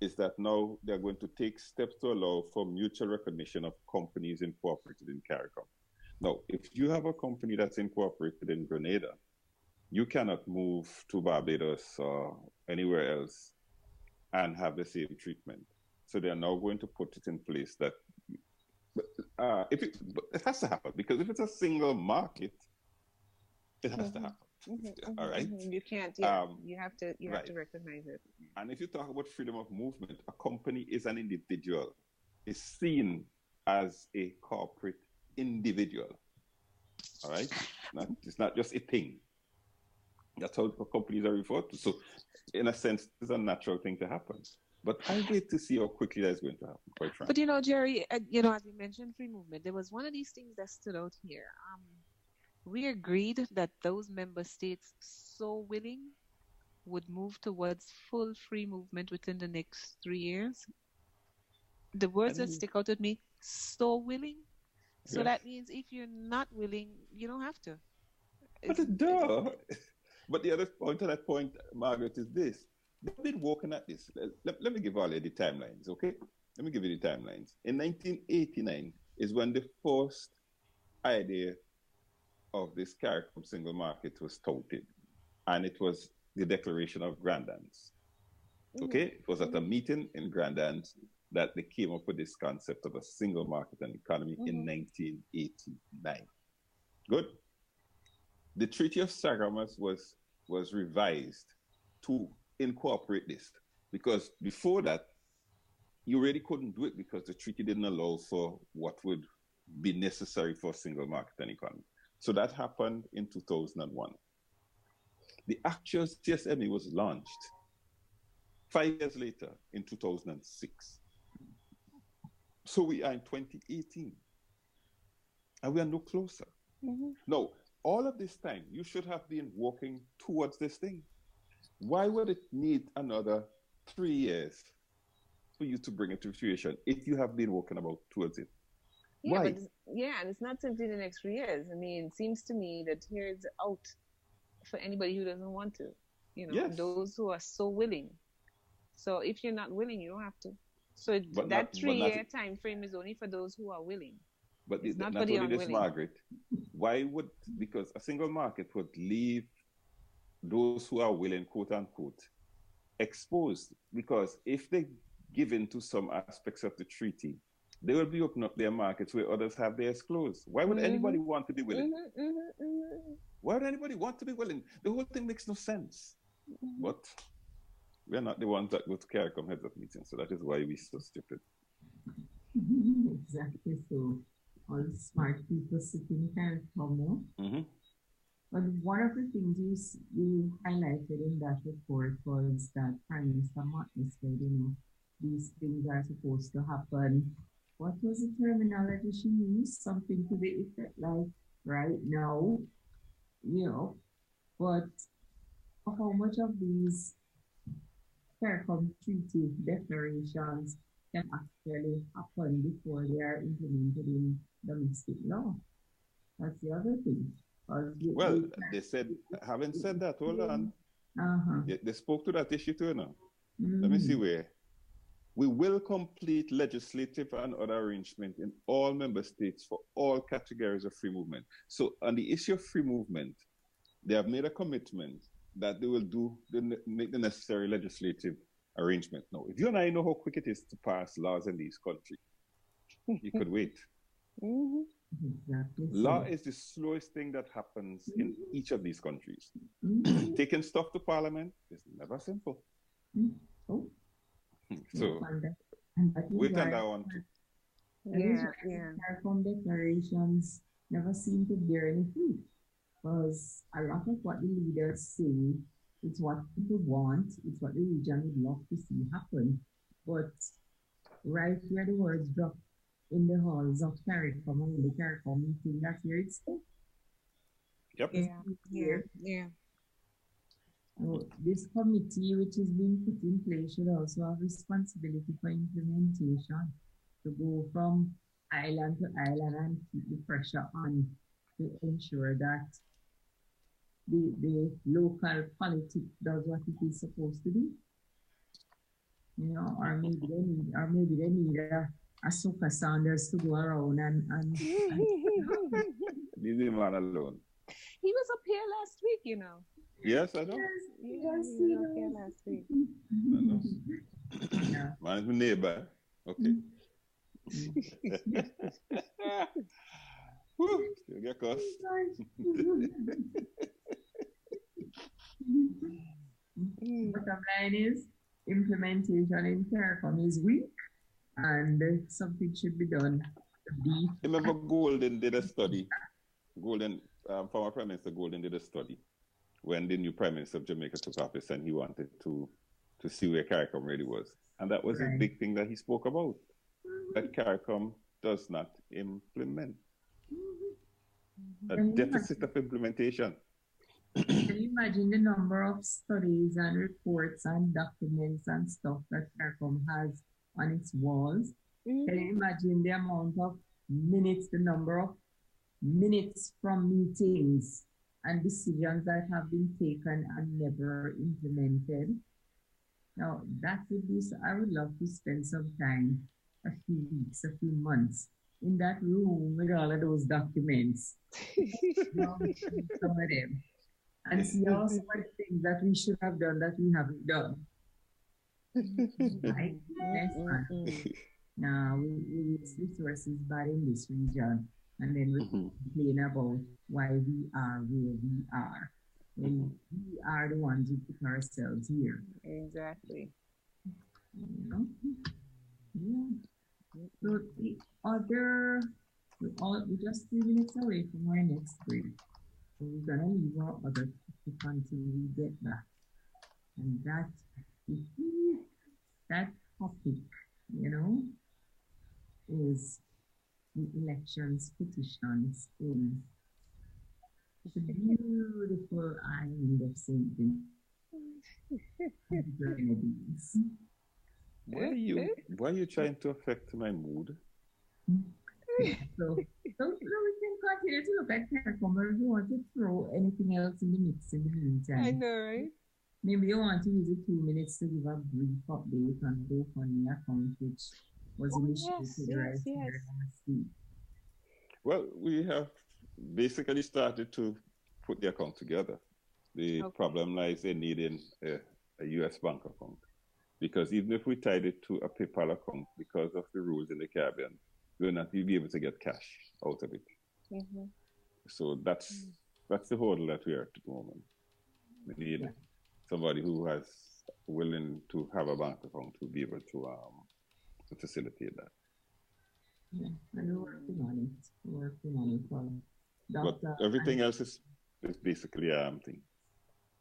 Is that now they're going to take steps to allow for mutual recognition of companies incorporated in CARICOM. Now, if you have a company that's incorporated in Grenada, you cannot move to Barbados or anywhere else and have the same treatment. So they're now going to put it in place that it has to happen, because if it's a single market, it has to happen. All right. You can't. You have to recognize it. And if you talk about freedom of movement, a company is an individual, is seen as a corporate individual. All right. It's not just a thing. That's how companies are referred to. So, in a sense, it's a natural thing to happen. But I wait to see how quickly that's going to happen, quite frankly. But, Jerry, as you mentioned free movement, there was one of these things that stood out here. We agreed that those member states so willing would move towards full free movement within the next 3 years. The words that stick out at me, so willing. So that means if you're not willing, you don't have to. But the other point to that point, Margaret, is this. They've been working at this. Let me give all you the timelines, okay? Let me give you the timelines. In 1989 is when the first idea of this CARICOM single market was touted. And it was the Declaration of Grandans. Okay? It was at a meeting in Grandans that they came up with this concept of a single market and economy in 1989. Good? The Treaty of Sagamas was revised to incorporate this, because before that, you really couldn't do it because the treaty didn't allow for what would be necessary for a single market and economy. So that happened in 2001. The actual CSME was launched 5 years later in 2006. So we are in 2018 and we are no closer. Now, all of this time, you should have been working towards this thing. Why would it need another 3 years for you to bring it to fruition if you have been working towards it? Yeah, and it's not simply the next 3 years. I mean, it seems to me that here's out for anybody who doesn't want to. Those who are so willing. So if you're not willing, you don't have to. So that 3 year time frame is only for those who are willing. But it's not only this, Margaret. Because a single market would leave those who are willing, quote unquote, exposed. Because if they give in to some aspects of the treaty, they will be opening up their markets where others have theirs closed. Why would anybody want to be willing? Why would anybody want to be willing? The whole thing makes no sense. But we're not the ones that go to CARICOM heads of meetings, so that is why we're so stupid. Exactly so. All smart people sitting CARICOM. But one of the things you highlighted in that report was that Prime Minister Martin said, these things are supposed to happen. What was the terminology she used? Something to the effect like right now, but how much of these CARICOM treaty declarations can actually happen before they are implemented in domestic law? That's the other thing. Well, they said, having said that, hold on. They spoke to that issue too now. Let me see where. We will complete legislative and other arrangements in all member states for all categories of free movement. So on the issue of free movement, they have made a commitment that they will make the necessary legislative arrangement. Now, if you and I know how quick it is to pass laws in these countries, you could wait. Exactly. Law is the slowest thing that happens in each of these countries. Taking stuff to Parliament is never simple. So, wait on that one too. CARICOM declarations never seem to bear any fruit, because a lot of what the leaders say is what people want, it's what the region would love to see happen. But right where the words drop in the halls of CARICOM and the CARICOM meeting, that's where it's stuck. Yep. Yeah. So this committee, which is being put in place, should also have responsibility for implementation, to go from island to island and keep the pressure on to ensure that the local politics does what it is supposed to do. Or maybe they need a soca Sanders to go around and leave the man alone. He was up here last week, Yes, I know. Yes, he was up here last week. I know. Man is my neighbor. Okay. Woo, still get cussed. Bottom line is implementation in CARICOM is weak, and something should be done. Remember, Golden did a study. Former Prime Minister Golden did a study when the new Prime Minister of Jamaica took office, and he wanted to see where CARICOM really was. And that was a big thing that he spoke about, that CARICOM does not implement. A deficit of implementation. Can you imagine the number of studies and reports and documents and stuff that CARICOM has on its walls? Can you imagine the amount of minutes, the number of minutes from meetings and decisions that have been taken and never implemented? Now, that would be, I would love to spend some time, a few weeks, a few months, in that room with all of those documents. Some of them. And see all some of the things that we should have done that we haven't done. Right? Now, we use resources bad in this region, and then we complain about why we are where we are. When we are the ones who put ourselves here. Exactly. You know? Yeah. So the other, we're just 3 minutes away from our next break. So we're gonna leave our other topic until we get back. And that topic, you know, is the elections petitions in the beautiful island of St. Vincent. Why are you trying to affect my mood? So we can continue to look at CARICOM, or if you want to throw anything else in the mix in the meantime. I know, right? Maybe you want to use the 2 minutes to give a brief update on the GoFundMe account, which was initiated last week. Well, we have basically started to put the account together. The problem lies in needing a U.S. bank account, because even if we tied it to a PayPal account, because of the rules in the Caribbean, we'll not be able to get cash out of it. So that's the hurdle that we are at the moment. We need somebody who has willing to have a bank account to be able to facilitate that. Yeah, and we're working on it. But everything else is basically a thing.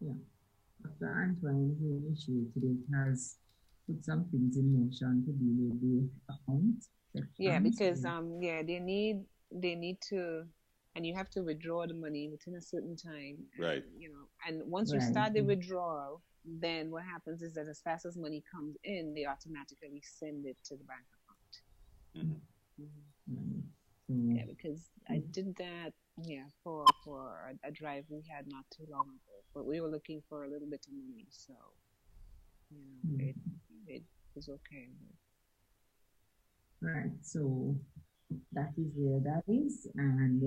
Yeah. Dr. Antoine, who initiated it, has put some things in motion to deal with the account. Yeah, because they need to, and you have to withdraw the money within a certain time. Right. You know, and once you start the withdrawal, then what happens is that as fast as money comes in, they automatically send it to the bank account. Yeah, because I did that for a drive we had not too long ago, but we were looking for a little bit of money, so it was okay. Right, so that is where that is, and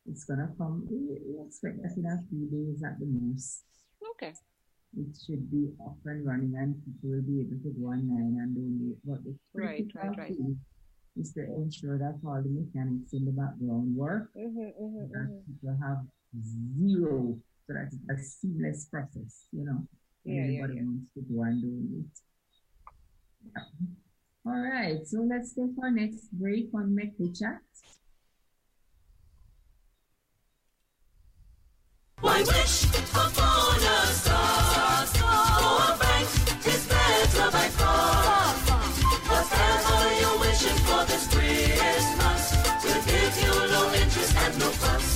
it's gonna come. We expect that in a few days at the most. Okay. It should be up and running, and people will be able to go online and donate. But the right. Is to ensure that all the mechanics in the background work, that people have zero, so that it's a seamless process, you know. Everybody wants to go and do it. Yeah. All right, so let's take our next break on Mek We Chat. Why wish upon a star? For a bank is better by far. Whatever you're wishing for this Christmas, we'll give you low interest and no fuss.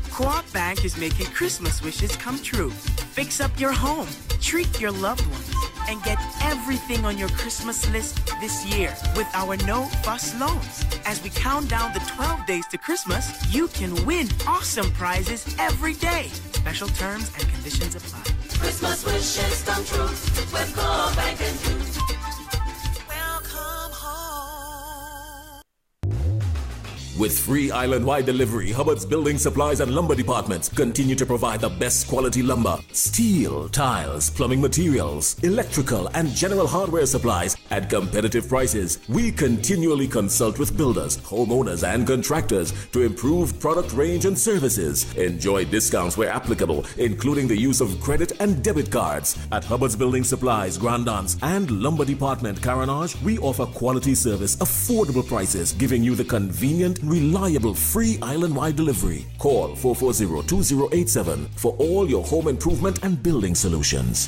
Co-op Bank is making Christmas wishes come true. Fix up your home, treat your loved ones, and get everything on your Christmas list this year with our no-fuss loans. As we count down the 12 days to Christmas, you can win awesome prizes every day. Special terms and conditions apply. Christmas wishes come true with Co-op Bank and you. With free island-wide delivery, Hubbard's Building Supplies and Lumber Departments continue to provide the best quality lumber, steel, tiles, plumbing materials, electrical, and general hardware supplies at competitive prices. We continually consult with builders, homeowners, and contractors to improve product range and services. Enjoy discounts where applicable, including the use of credit and debit cards. At Hubbard's Building Supplies, Grandance, and Lumber Department, Caranage, we offer quality service, affordable prices, giving you the convenient, reliable, free island-wide delivery. Call 440-2087 for all your home improvement and building solutions.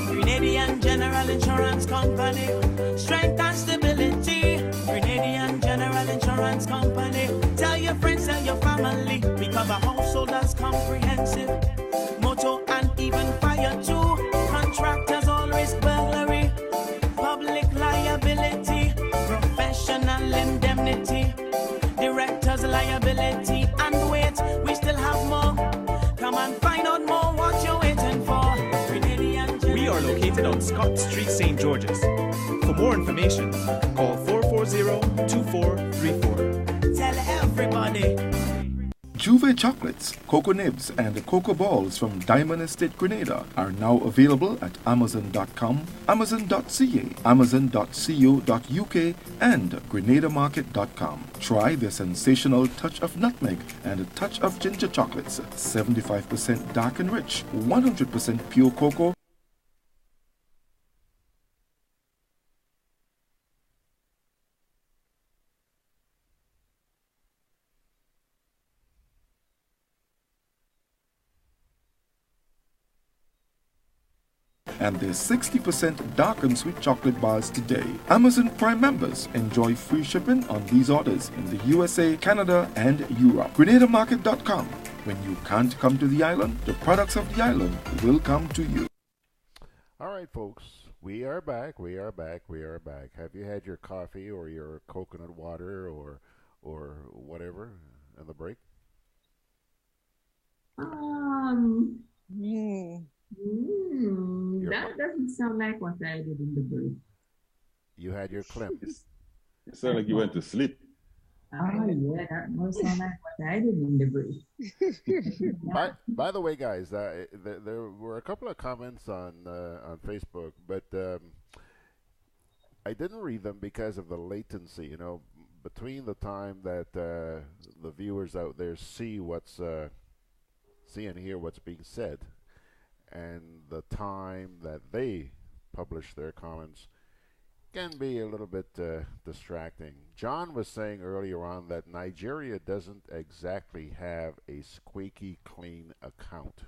Grenadian General Insurance Company, strength and stability. Grenadian General Insurance Company, tell your friends, tell your family. We cover householders comprehensive, motor and even fire too. Contractors all risk burglary, public liability, professional indemnity, directors liability, and wait, we still have more. Come and find out more what you're waiting for. We are located on Scott Street, St. George's. For more information, call 440-2434. Tell everybody. Juve chocolates, cocoa nibs, and cocoa balls from Diamond Estate Grenada are now available at Amazon.com, Amazon.ca, Amazon.co.uk, and GrenadaMarket.com. Try the sensational touch of nutmeg and a touch of ginger chocolates, 75% dark and rich, 100% pure cocoa. And there's 60% dark and sweet chocolate bars today. Amazon Prime members enjoy free shipping on these orders in the USA, Canada, and Europe. GrenadaMarket.com. When you can't come to the island, the products of the island will come to you. All right, folks. We are back. We are back. We are back. Have you had your coffee or your coconut water or whatever in the break? That doesn't sound like what I did in the break. You had your Clem. It sounded like you went to sleep. Oh, yeah, that must sound like what I did in the break. By the way, guys, there were a couple of comments on Facebook, but I didn't read them because of the latency, you know, between the time that the viewers out there see and hear what's being said and the time that they publish their comments can be a little bit distracting. John was saying earlier on that Nigeria doesn't exactly have a squeaky clean account.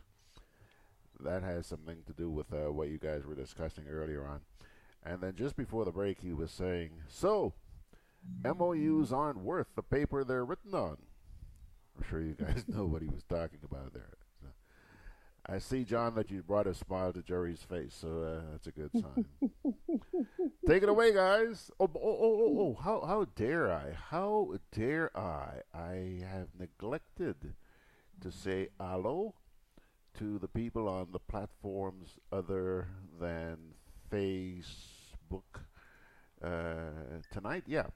That has something to do with what you guys were discussing earlier on. And then just before the break, he was saying, so, MOUs aren't worth the paper they're written on. I'm sure you guys know what he was talking about there. I see, John, that you brought a smile to Jerry's face, so that's a good sign. Take it away, guys. How dare I? How dare I? I have neglected to say hello to the people on the platforms other than Facebook tonight. Yeah.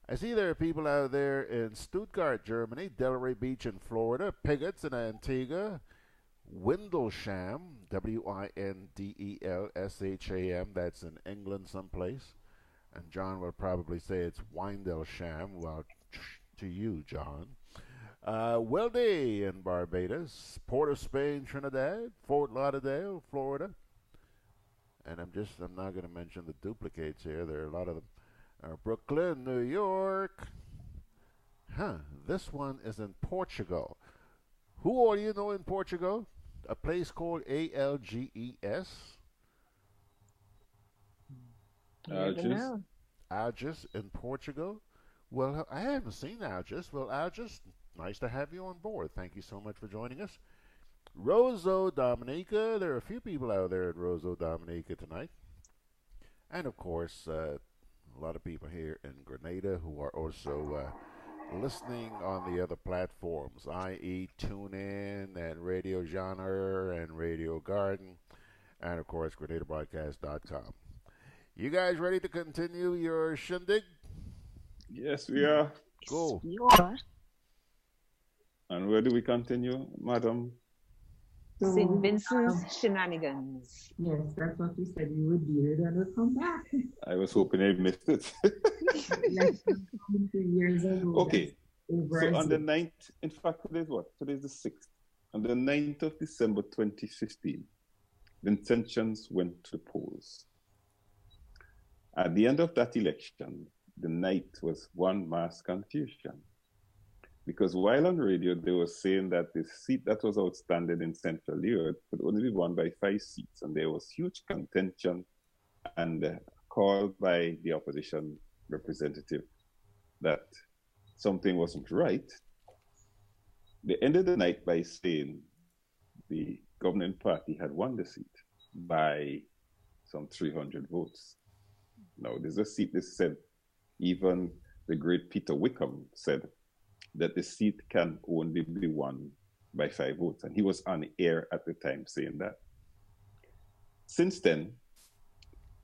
I see there are people out there in Stuttgart, Germany, Delray Beach in Florida, Pigots in Antigua, Windlesham, Windelsham, that's in England someplace. And John will probably say it's Windelsham, well, to you, John. Weldy in Barbados, Port of Spain, Trinidad, Fort Lauderdale, Florida. And I'm not going to mention the duplicates here. There are a lot of them. Brooklyn, New York. This one is in Portugal. Who all you know in Portugal? A place called Alges. Alges in Portugal. Well, I haven't seen Alges. Well, Alges, nice to have you on board. Thank you so much for joining us. Roseau, Dominica. There are a few people out there in Roseau, Dominica tonight. And, of course, a lot of people here in Grenada who are also listening on the other platforms, i.e. TuneIn and Radio Genre and Radio Garden and, of course, GrenadaBroadcast.com. You guys ready to continue your shindig? Yes, we are. Cool. And where do we continue, madam? St. Vincent's shenanigans. Yes, that's what we said we would do it and we'll come back. I was hoping I missed it. Like 2 years ago. Okay. So on the 9th, in fact, today's what? Today's the 6th. On the 9th of December 2015, Vincentians went to the polls. At the end of that election, the night was one mass confusion. Because while on radio, they were saying that the seat that was outstanding in Central Europe could only be won by 5 seats. And there was huge contention and call by the opposition representative that something wasn't right. They ended the night by saying the governing party had won the seat by some 300 votes. Now, there's a seat, this said, even the great Peter Wickham said that the seat can only be won by 5 votes. And he was on air at the time saying that. Since then,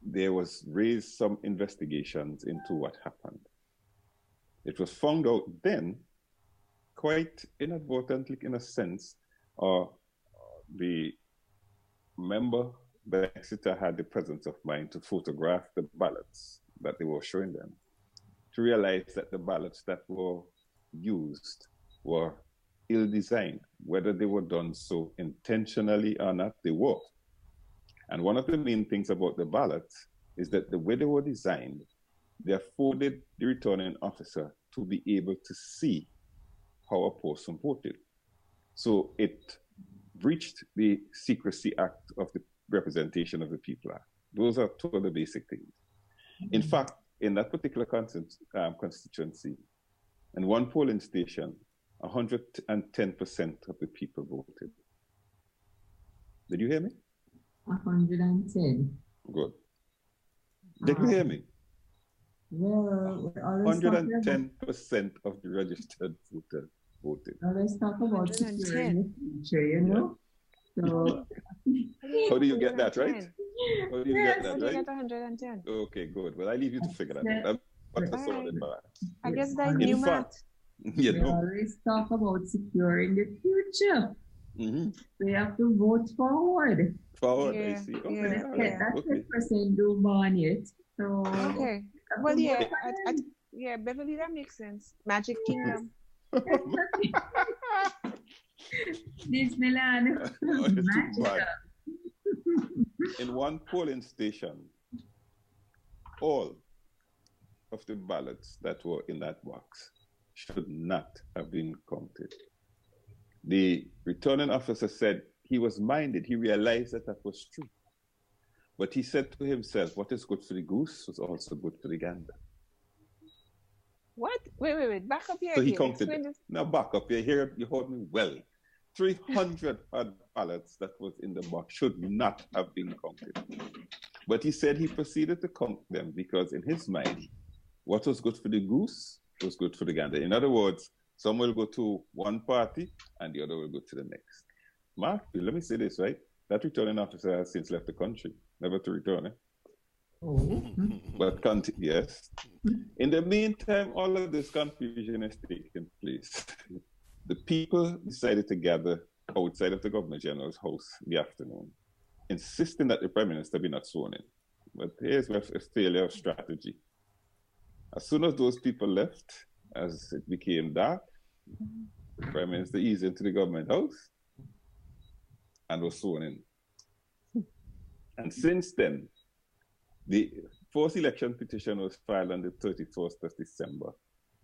there was raised some investigations into what happened. It was found out then, quite inadvertently in a sense, the member, the Exeter, had the presence of mind to photograph the ballots that they were showing them, to realize that the ballots that were used were ill-designed. Whether they were done so intentionally or not, they were. And one of the main things about the ballots is that the way they were designed, they afforded the returning officer to be able to see how a person voted. So it breached the Secrecy Act of the Representation of the People Act. Those are two of the basic things. In fact, in that particular constituency, in one polling station, 110% of the people voted. Did you hear me? 110. Good. Did you hear me? Well, 110% of the registered voters voted. Now let's talk about security in the future, you know? So, how do you get that, right? How do you get that, right? Get 110. Okay, good. Well, I leave you to figure that out. I guess that's new math. We always talk about securing the future. Mm-hmm. We have to vote forward. Forward, I see. Okay. That's the person do born yet. So okay. Well, yeah, yeah, Beverly, that makes sense. Magic Kingdom. Disneyland. In one polling station, all of the ballots that were in that box should not have been counted. The returning officer said he was minded. He realized that that was true. But he said to himself, what is good for the goose was also good for the gander. What? Wait. Back up here. So he counted. Now back up here. You heard me well. 300 odd ballots that was in the box should not have been counted. But he said he proceeded to count them because in his mind, what was good for the goose was good for the gander. In other words, some will go to one party and the other will go to the next. Mark, let me say this, right? That returning officer has since left the country, never to return. But yes. In the meantime, all of this confusion is taking place. The people decided to gather outside of the Governor General's house in the afternoon, insisting that the Prime Minister be not sworn in. But here's a failure of strategy. As soon as those people left, as it became dark, the Prime Minister eased into the government house and was sworn in. And since then, the first election petition was filed on the 31st of December,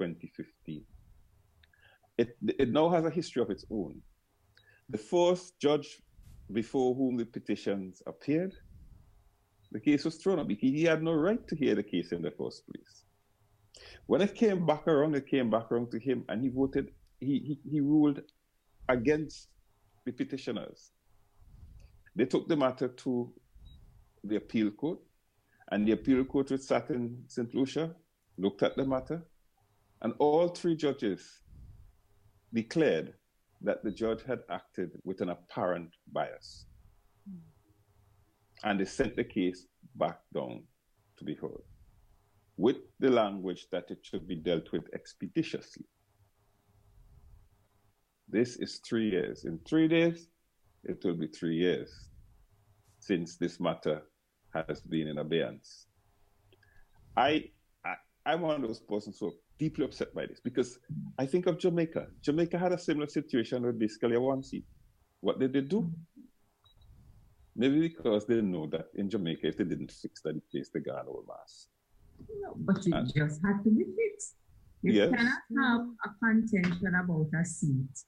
2015. It now has a history of its own. The first judge before whom the petitions appeared, the case was thrown up because he had no right to hear the case in the first place. When it came back around to him, and he voted, he ruled against the petitioners. They took the matter to the appeal court, and the appeal court, which sat in St. Lucia, looked at the matter, and all 3 judges declared that the judge had acted with an apparent bias. And they sent the case back down to be heard with the language that it should be dealt with expeditiously. This is 3 years. In 3 days, it will be 3 years since this matter has been in abeyance. I'm one of those persons who are deeply upset by this because I think of Jamaica. Jamaica had a similar situation with basically a one seat. What did they do? Maybe because they know that in Jamaica, if they didn't fix that place, they got over mass. No, but it just had to be fixed. You cannot have a contention about a seat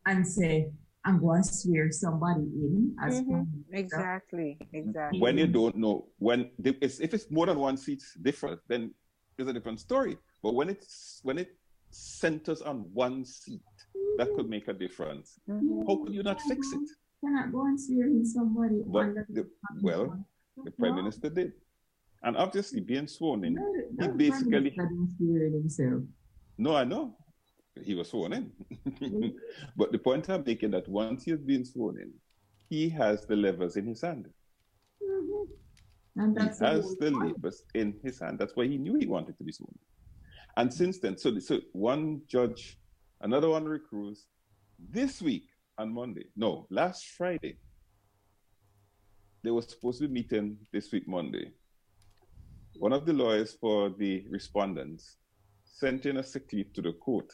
and say, I'm going to swear somebody in as Exactly. When you don't know, if it's more than one seat different, then it's a different story. But when it centers on one seat, that could make a difference. How could you not fix it? Cannot go and swear in somebody. But the Prime Minister did. And obviously being sworn in, he basically... No, I know. He was sworn in. But the point I'm making that once he has been sworn in, he has the levers in his hand. And he has the levers in his hand. That's why he knew he wanted to be sworn in. And since then, so one judge, another one recruits. This week on Monday, no, last Friday, they were supposed to be meeting this week Monday. One of the lawyers for the respondents sent in a sick leave to the court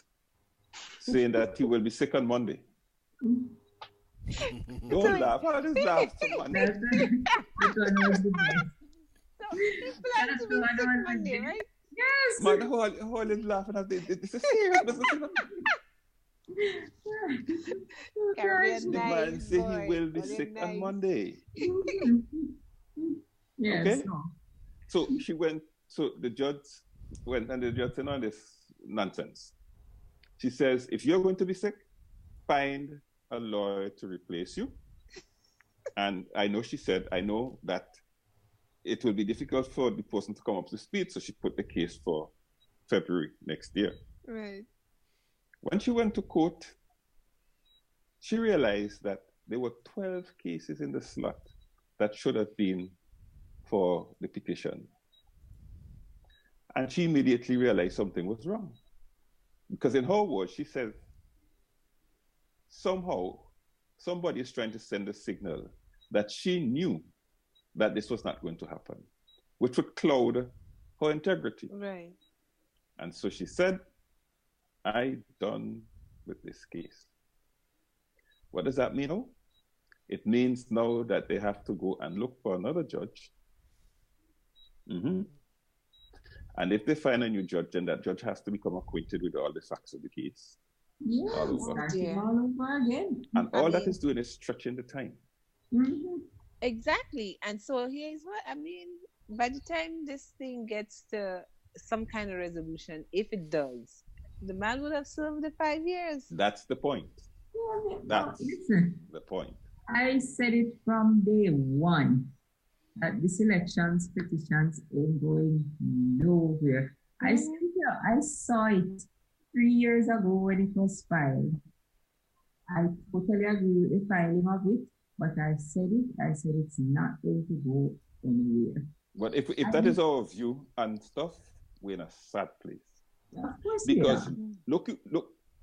saying that he will be sick on Monday. Don't laugh. I just laughed so much. Monday, right? Yes. Man, the whole is laughing at this. It's a serious business. The man said he will be sick on Monday. Yes. Okay? So she went, so the judge went and the judge said, no, this nonsense. She says, if you're going to be sick, find a lawyer to replace you. And I know she said, I know that it will be difficult for the person to come up to speed, so she put the case for February next year. Right. When she went to court, she realized that there were 12 cases in the slot that should have been for the petition. And she immediately realized something was wrong. Because in her words, she said, somehow, somebody is trying to send a signal that she knew that this was not going to happen, which would cloud her integrity. Right. And so she said, I'm done with this case. What does that mean? Oh, it means now that they have to go and look for another judge. And if they find a new judge, then that judge has to become acquainted with all the facts of the case. Yes, all over again. And all that is doing is stretching the time. Exactly. And so here's what I mean. By the time this thing gets to some kind of resolution, if it does, the man would have served the 5 years. That's the point. That's the point. I said it from day one that this elections petitions ain't going nowhere. I saw it 3 years ago when it was filed. I totally agree with the filing of it, but I said it's not going to go anywhere. But if that is our view and stuff, we're in a sad place. Of course, because look,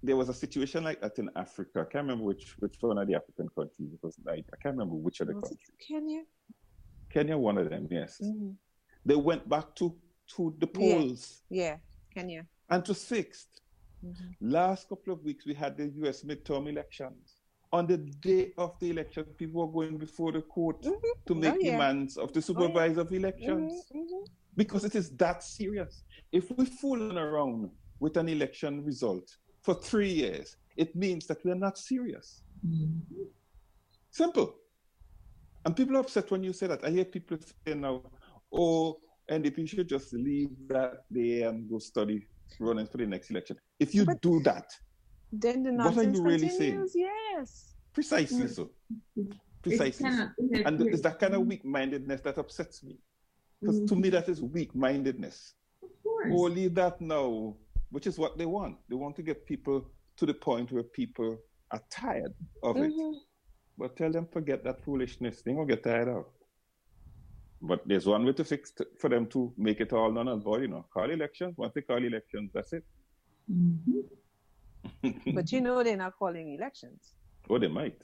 there was a situation like that in Africa. I can't remember which one of the African countries it was like. I can't remember which of the countries. Kenya, one of them, yes. They went back to the polls. Yeah, Kenya. And was fixed. Last couple of weeks, we had the US midterm elections. On the day of the election, people were going before the court to make demands of the supervisor of elections. Because it is that serious. If we're fooling around with an election result for 3 years, it means that we're not serious. Simple. And people are upset when you say that. I hear people say now, oh, NDP should just leave that day and go study running for the next election. If you do that, then the what are you really continues, saying? Yes. Precisely so. Precisely so. And it's that kind of weak-mindedness that upsets me. Because to me, that is weak-mindedness. Of course. Oh, leave that now, which is what they want. They want to get people to the point where people are tired of it. But tell them, forget that foolishness. They're going to get tired of. But there's one way to fix for them to make it all null and void, you know. Call elections. Once they call elections, that's it. But you know they're not calling elections. Or they might.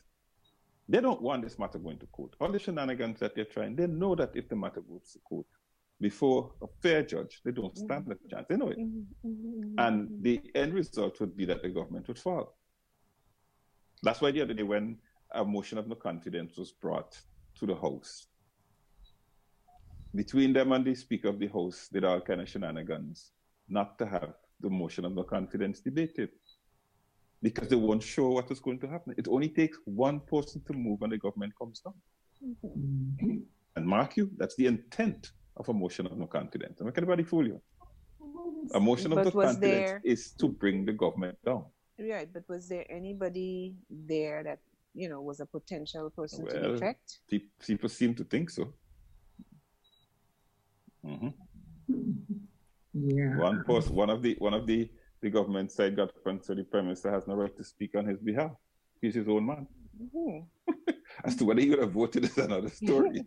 They don't want this matter going to court. All the shenanigans that they're trying, they know that if the matter goes to court before a fair judge, they don't stand a chance. They know it. And the end result would be that the government would fall. That's why the other day when a motion of no confidence was brought to the House, between them and the Speaker of the House did all kind of shenanigans not to have the motion of no confidence debated because they weren't sure what was going to happen. It only takes one person to move and the government comes down. And mark you, that's the intent of a motion of no confidence. Don't make anybody fool you. A motion of no confidence is to bring the government down. Right, but was there anybody there that, you know, was a potential person to defect? People seem to think so. Yeah. One of the government side got friends, so the Prime Minister has no right to speak on his behalf. He's his own man. As to whether he would have voted is another story.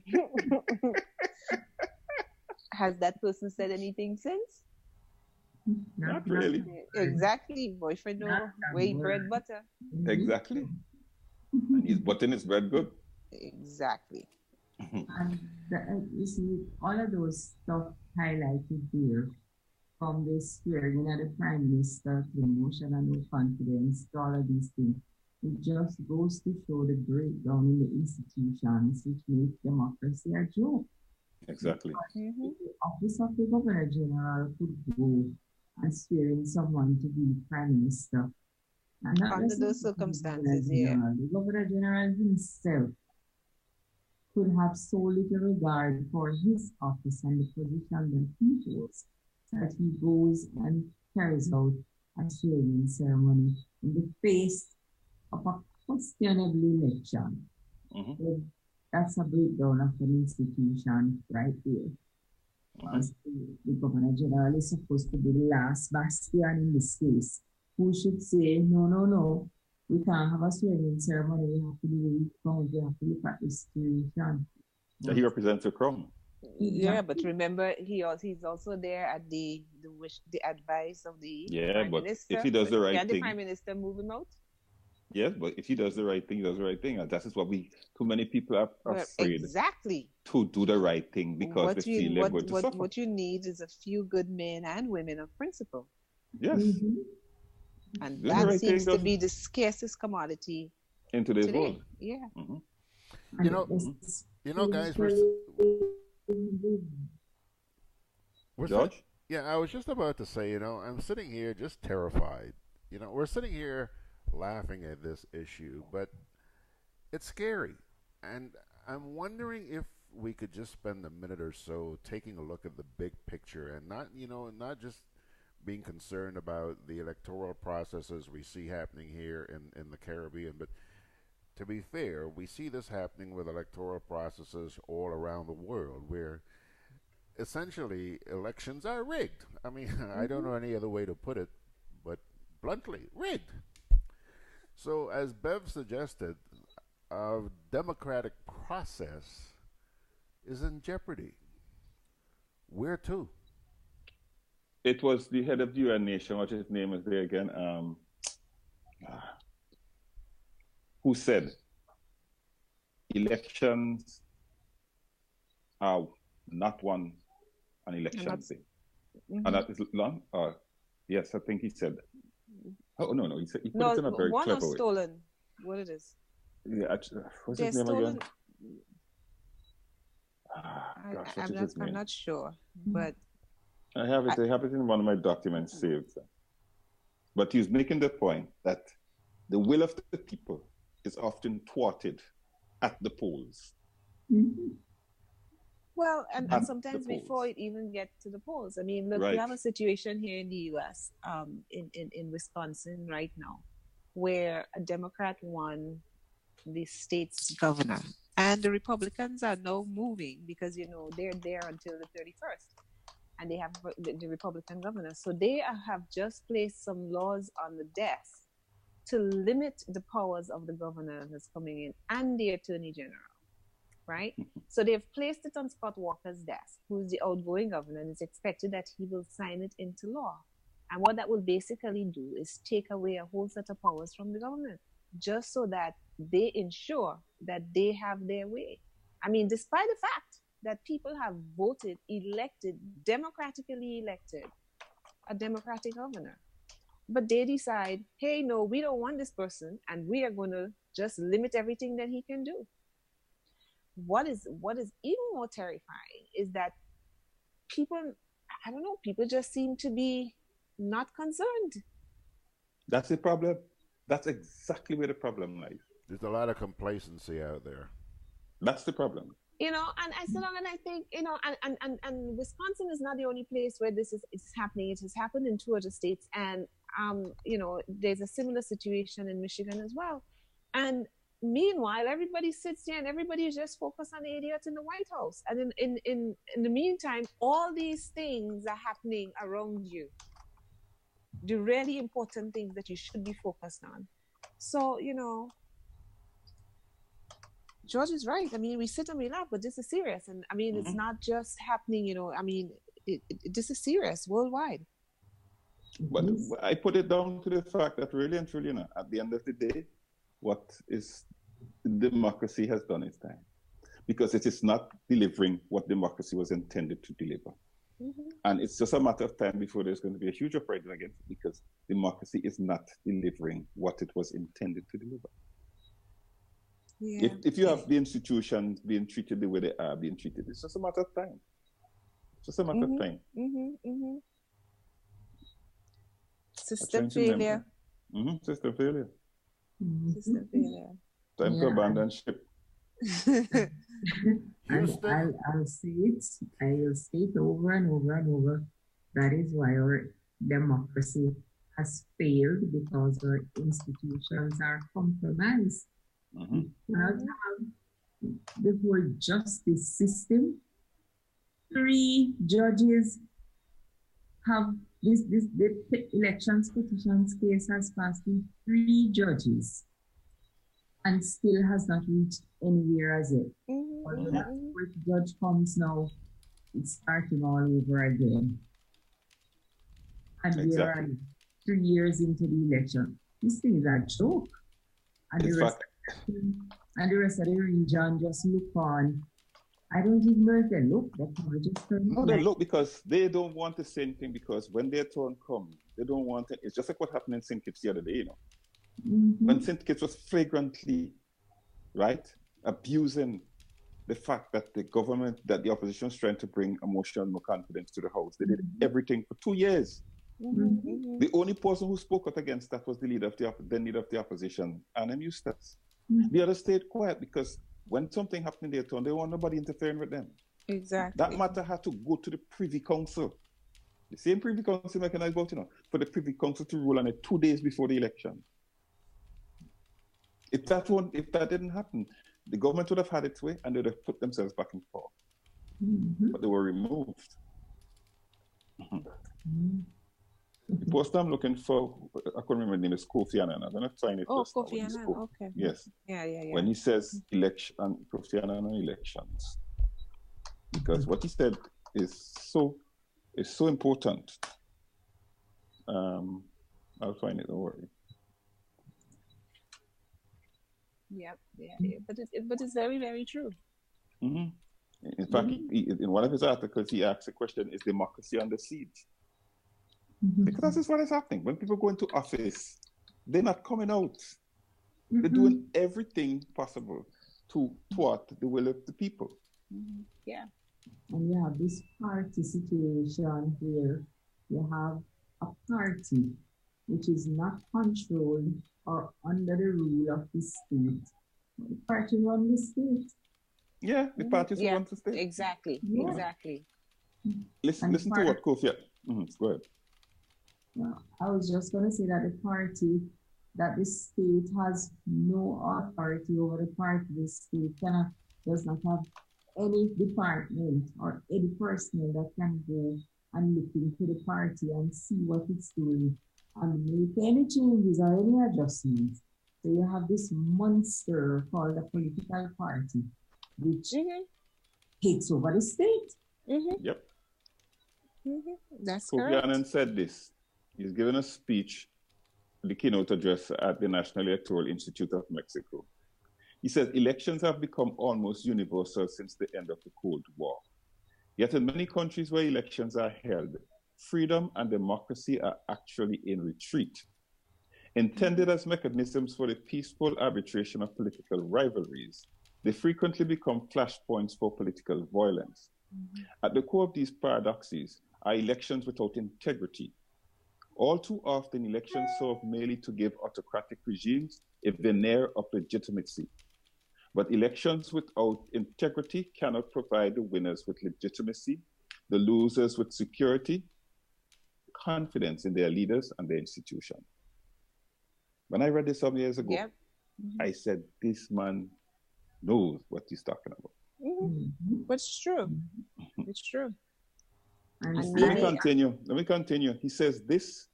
Has that person said anything since? Not really. Exactly. Boyfriend know where he bread butter. Exactly. And he's buttering his bread good. Exactly. And you see, all of those stuff highlighted here, from the swearing at the Prime Minister to the motion and no confidence to all of these things, it just goes to show the breakdown in the institutions which make democracy a joke. Exactly. The office of the Governor General could go and swearing someone to be Prime Minister. And under those circumstances, the Governor General himself could have so little regard for his office and the position that he holds that he goes and carries out a swearing ceremony in the face of a questionable election. So that's a breakdown of an institution right there. Because the Governor General is supposed to be the last bastion in this case, who should say, no, we can't have a swearing ceremony, we have to do the count, we have to look at the situation. He represents the crown. Yeah, but remember, he's also there at the advice of the Prime Minister. If he does the right thing, can the Prime Minister move him out? Yes, but if he does the right thing, he does the right thing. And that is what too many people are afraid to do the right thing because they feel they're going to suffer. What you need is a few good men and women of principle. Yes. And that seems to be the scarcest commodity in today's world. Yeah. You know, guys, George? I was just about to say, I'm sitting here just terrified. We're sitting here laughing at this issue, but it's scary. And I'm wondering if we could just spend a minute or so taking a look at the big picture and not just being concerned about the electoral processes we see happening here in the Caribbean, but to be fair, we see this happening with electoral processes all around the world where essentially elections are rigged. I mean, I don't know any other way to put it, but bluntly, rigged. So as Bev suggested, our democratic process is in jeopardy. Where to? It was the head of the UN nation, what his name is there again, who said elections are not won on election day. And that is long? Yes, I think he said that. Oh, no, he said he put it in a very clever way. One or stolen, what it is. Yeah, what's his name again? I'm not sure, but I have it in one of my documents saved. But he's making the point that the will of the people is often thwarted at the polls. Well, and sometimes before it even gets to the polls. I mean, look, we have a situation here in the U.S., in Wisconsin right now, where a Democrat won the state's governor. And the Republicans are now moving because, they're there until the 31st. And they have the Republican governor. So they have just placed some laws on the desk to limit the powers of the governor that's coming in and the attorney general. right? So they've placed it on Scott Walker's desk, who's the outgoing governor, and it's expected that he will sign it into law. And what that will basically do is take away a whole set of powers from the government, just so that they ensure that they have their way. I mean, despite the fact that people have voted, elected, democratically elected a Democratic governor, but they decide, hey, no, we don't want this person, and we are going to just limit everything that he can do. What is even more terrifying is that people, I don't know, people just seem to be not concerned. That's the problem. That's exactly where the problem lies. There's a lot of complacency out there. That's the problem. You know, and I sit down and I think, you know, and Wisconsin is not the only place where this is happening. It has happened in 2 other states, and you know, there's a similar situation in Michigan as well. And meanwhile, everybody sits here and everybody is just focused on the idiot in the White House. And in the meantime, all these things are happening around you. The really important things that you should be focused on. So, you know, George is right. I mean, we sit and we laugh, but this is serious. And I mean, it's not just happening, you know, I mean, this is serious worldwide. But I put it down to the fact that really and truly, you know, at the end of the day, what is democracy has done its time, because it is not delivering what democracy was intended to deliver. And it's just a matter of time before there's going to be a huge uprising against it, because democracy is not delivering what it was intended to deliver. Yeah. If you have the institutions being treated the way they are being treated, it's just a matter of time. It's just a matter of time. System failure. System failure. System failure. Time to abandon ship. I'll say it. I'll say it over and over and over. That is why our democracy has failed, because our institutions are compromised. We cannot have the whole justice system. 3 judges have the elections petitions case has passed with 3 judges and still has not reached anywhere as yet. When that 4th judge comes now, it's starting all over again. And we are 3 years into the election. This thing is a joke. And the rest of the region just look on. I don't even know if they look. No, they look, because they don't want the same thing, because when their turn comes, they don't want it. It's just like what happened in St. Kitts the other day, you know. When St. Kitts was flagrantly, right, abusing the fact that the government, that the opposition is trying to bring emotional confidence to the House. They did everything for 2 years. The only person who spoke out against that was the leader of the opposition, Anna Eustace. The other stayed quiet, because when something happened in their turn, they want nobody interfering with them. Exactly. That matter had to go to the Privy Council. The same Privy Council mechanism, you know, for the Privy Council to rule on it 2 days before the election. If that didn't happen, the government would have had its way and they would have put themselves back in power. But they were removed. The poster I'm looking for, I couldn't remember the name, is Kofi Annan. I'm going to find it. Oh, Kofi Annan, okay. Yes. Yeah. When he says election, Kofi Annan on elections. Because what he said is so important. I'll find it, don't worry. Yeah. But it's very, very true. In fact, in one of his articles, he asks the question, is democracy under siege? Because that's just what is happening. When people go into office, they're not coming out. They're doing everything possible to thwart the will of the people. Yeah. And you have this party situation where you have a party which is not controlled or under the rule of the state. The party runs the state. Yeah, the parties run the state. Exactly. Listen to what Kofi. Go ahead. I was just going to say that the party, that the state has no authority over the party. The state does not have any department or any personnel that can go and look into the party and see what it's doing and make any changes or any adjustments. So you have this monster called a political party. which takes over the state. Yep. That's Kofi correct. Annan said this. He's given a speech, the keynote address at the National Electoral Institute of Mexico. He said, elections have become almost universal since the end of the Cold War. Yet in many countries where elections are held, freedom and democracy are actually in retreat. Intended as mechanisms for the peaceful arbitration of political rivalries, they frequently become flashpoints for political violence. At the core of these paradoxes are elections without integrity. All too often, elections serve merely to give autocratic regimes a veneer of legitimacy. But elections without integrity cannot provide the winners with legitimacy, the losers with security, confidence in their leaders and their institution. When I read this some years ago, I said, this man knows what he's talking about. But it's true. It's true. Let me continue. He says this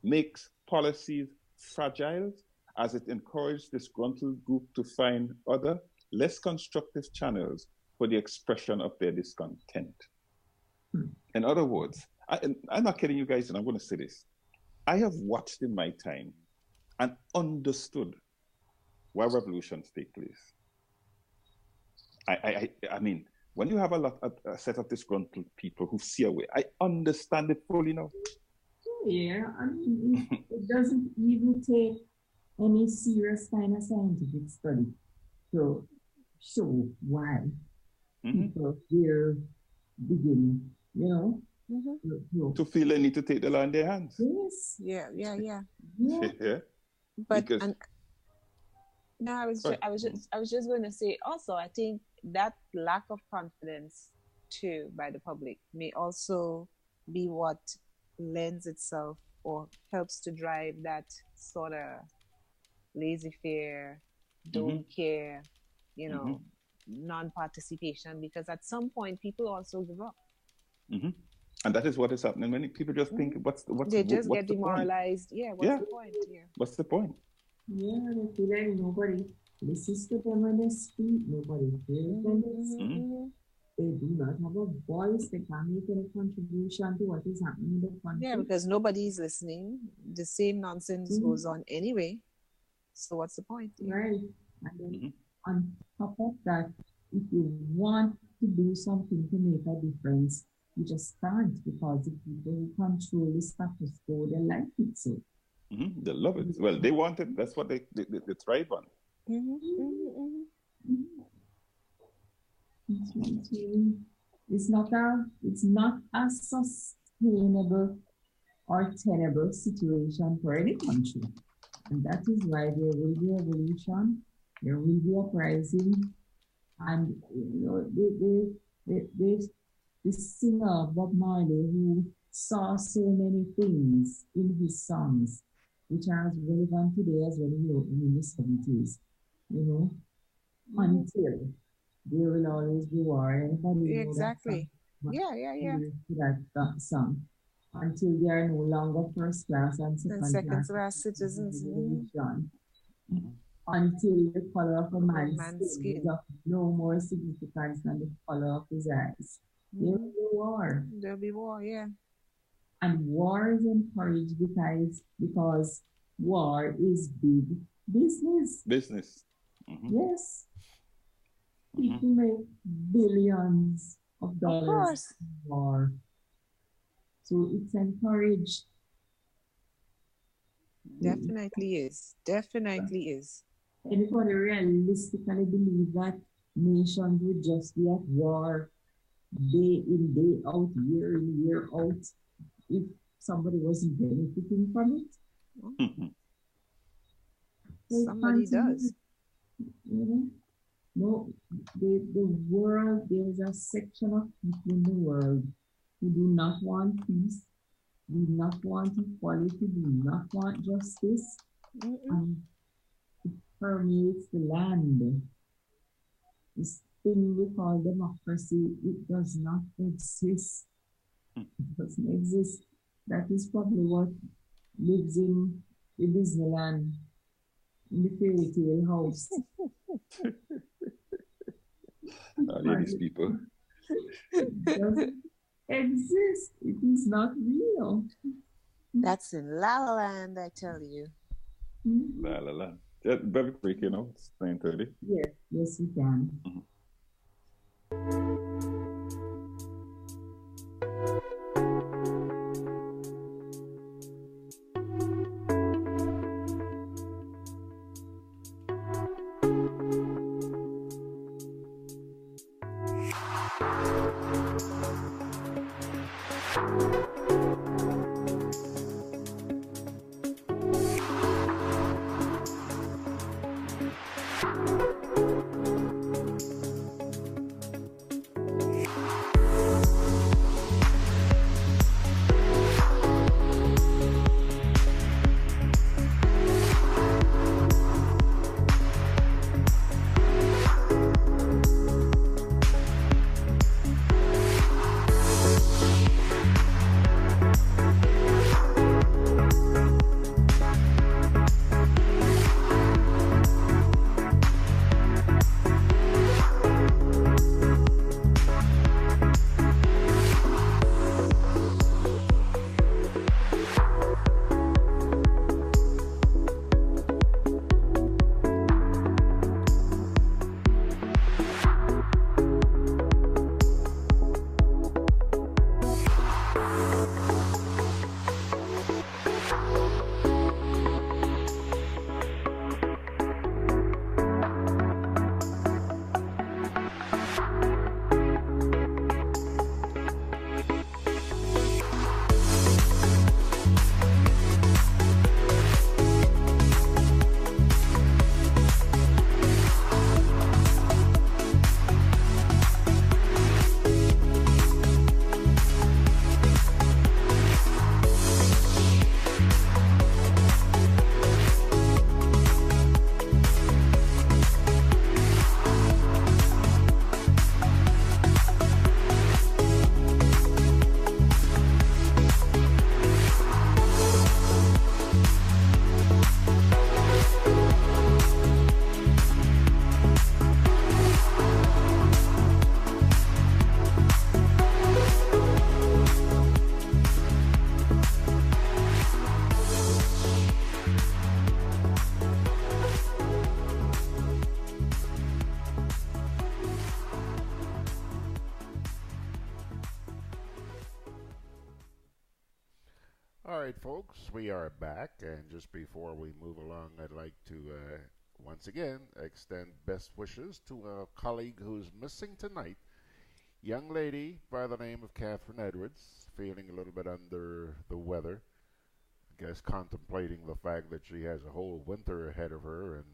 makes policies fragile as it encourages disgruntled group to find other, less constructive channels for the expression of their discontent. In other words, I'm not kidding you guys, and I'm going to say this. I have watched in my time and understood why revolutions take place. I mean, when you have a set of disgruntled people who see a way, I understand it fully now. Yeah, I mean, it doesn't even take any serious kind of scientific study to show why people here begin, to feel they need to take the law in their hands. Yes. Yeah. But no, I was just going to say also, I think that lack of confidence too by the public may also be what lends itself or helps to drive that sort of laissez-faire, don't care, non-participation, because at some point people also give up. And that is what is happening. Many people just think, what's they just what's get the demoralized. Point? What's the point? What's the point? Yeah, they feel like nobody listens to them when they speak, nobody hears them. They do not have a voice, they can't make any contribution to what is happening in the country. Yeah, because nobody's listening. The same nonsense goes on anyway. So what's the point? Right. And then on top of that, if you want to do something to make a difference, you just can't, because the people who control the status quo, they like it so. They love it. Well, they want it. That's what they thrive on. It's not a sustainable or tenable situation for any country. And that is why there will be a revolution, there will be uprising, and the singer Bob Marley, who saw so many things in his songs, which are as relevant today as when he wrote them in the 70s, until there will always be war. Anybody exactly. That song. Until they are no longer first class and second class citizens. Until the color of a man's skin is of no more significance than the color of his eyes. There will be war. There'll be war, yeah. And war is encouraged because war is big business. Yes. People make billions of dollars in war. So it's encouraged. Definitely is. Anybody realistically believe that nations would just be at war day in, day out, year in, year out, if somebody wasn't benefiting from it? Somebody does. No, the world, there's a section of people in the world who do not want peace, do not want equality, do not want justice, and it permeates the land. This thing we call democracy, it does not exist. It doesn't exist. That is probably what lives in the Disneyland, in the fairy tale house. These people. It doesn't exist. It is not real. That's in La La Land, I tell you. La La Land. Very quick, you know, it's 9:30. Yes, we can. All right, folks, we are back, and just before we move along, I'd like to once again extend best wishes to a colleague who's missing tonight, young lady by the name of Catherine Edwards, feeling a little bit under the weather. I guess contemplating the fact that she has a whole winter ahead of her and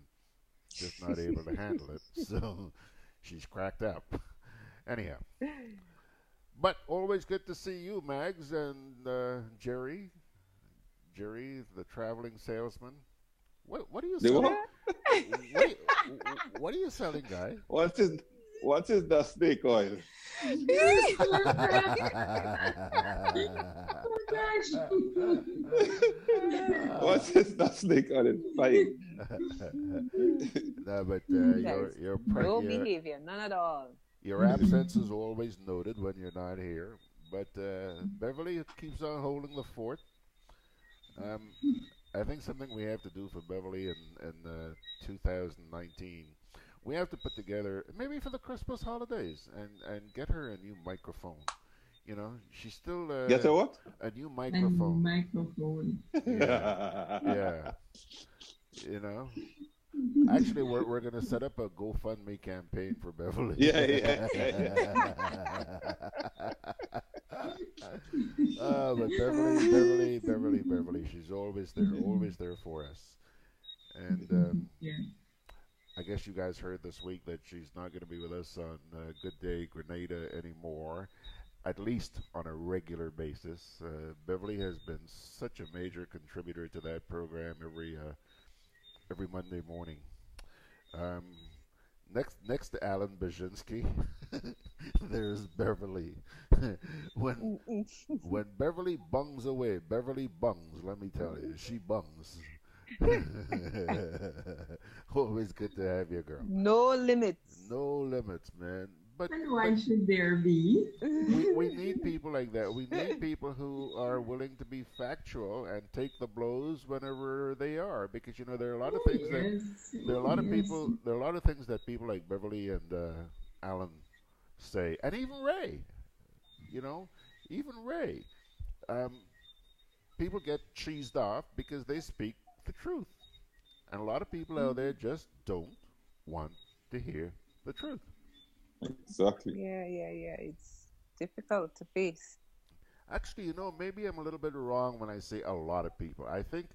just not able to handle it. So she's cracked up. Anyhow. But always good to see you, Mags, and Jerry. Jerry, the traveling salesman. What are you selling? What are you selling, guy? What's his the snake oil? What's his the snake oil? It's fine. No, but your no behavior, none at all. Your absence is always noted when you're not here. But Beverly keeps on holding the fort. I think something we have to do for Beverly in 2019, we have to put together, maybe for the Christmas holidays, and get her a new microphone. You know, she's still... Get her what? A new microphone. A new microphone. Yeah. You know? Actually, we're going to set up a GoFundMe campaign for Beverly. Yeah. But Beverly, she's always there for us. And I guess you guys heard this week that she's not going to be with us on Good Day Grenada anymore, at least on a regular basis. Beverly has been such a major contributor to that program every Monday morning. Next to Alan Baczynski, there's Beverly. when Beverly bungs away, Beverly bungs, let me tell you, she bungs. Always good to have you, girl. No limits. No limits, man. And why should there be? We need people like that. We need people who are willing to be factual and take the blows whenever they are, because there are a lot of things there are a lot of people, there are a lot of things that people like Beverly and Alan say, and even Ray. Even Ray. People get cheesed off because they speak the truth, and a lot of people out there just don't want to hear the truth. Exactly. Yeah. It's difficult to face. Actually, maybe I'm a little bit wrong when I say a lot of people. I think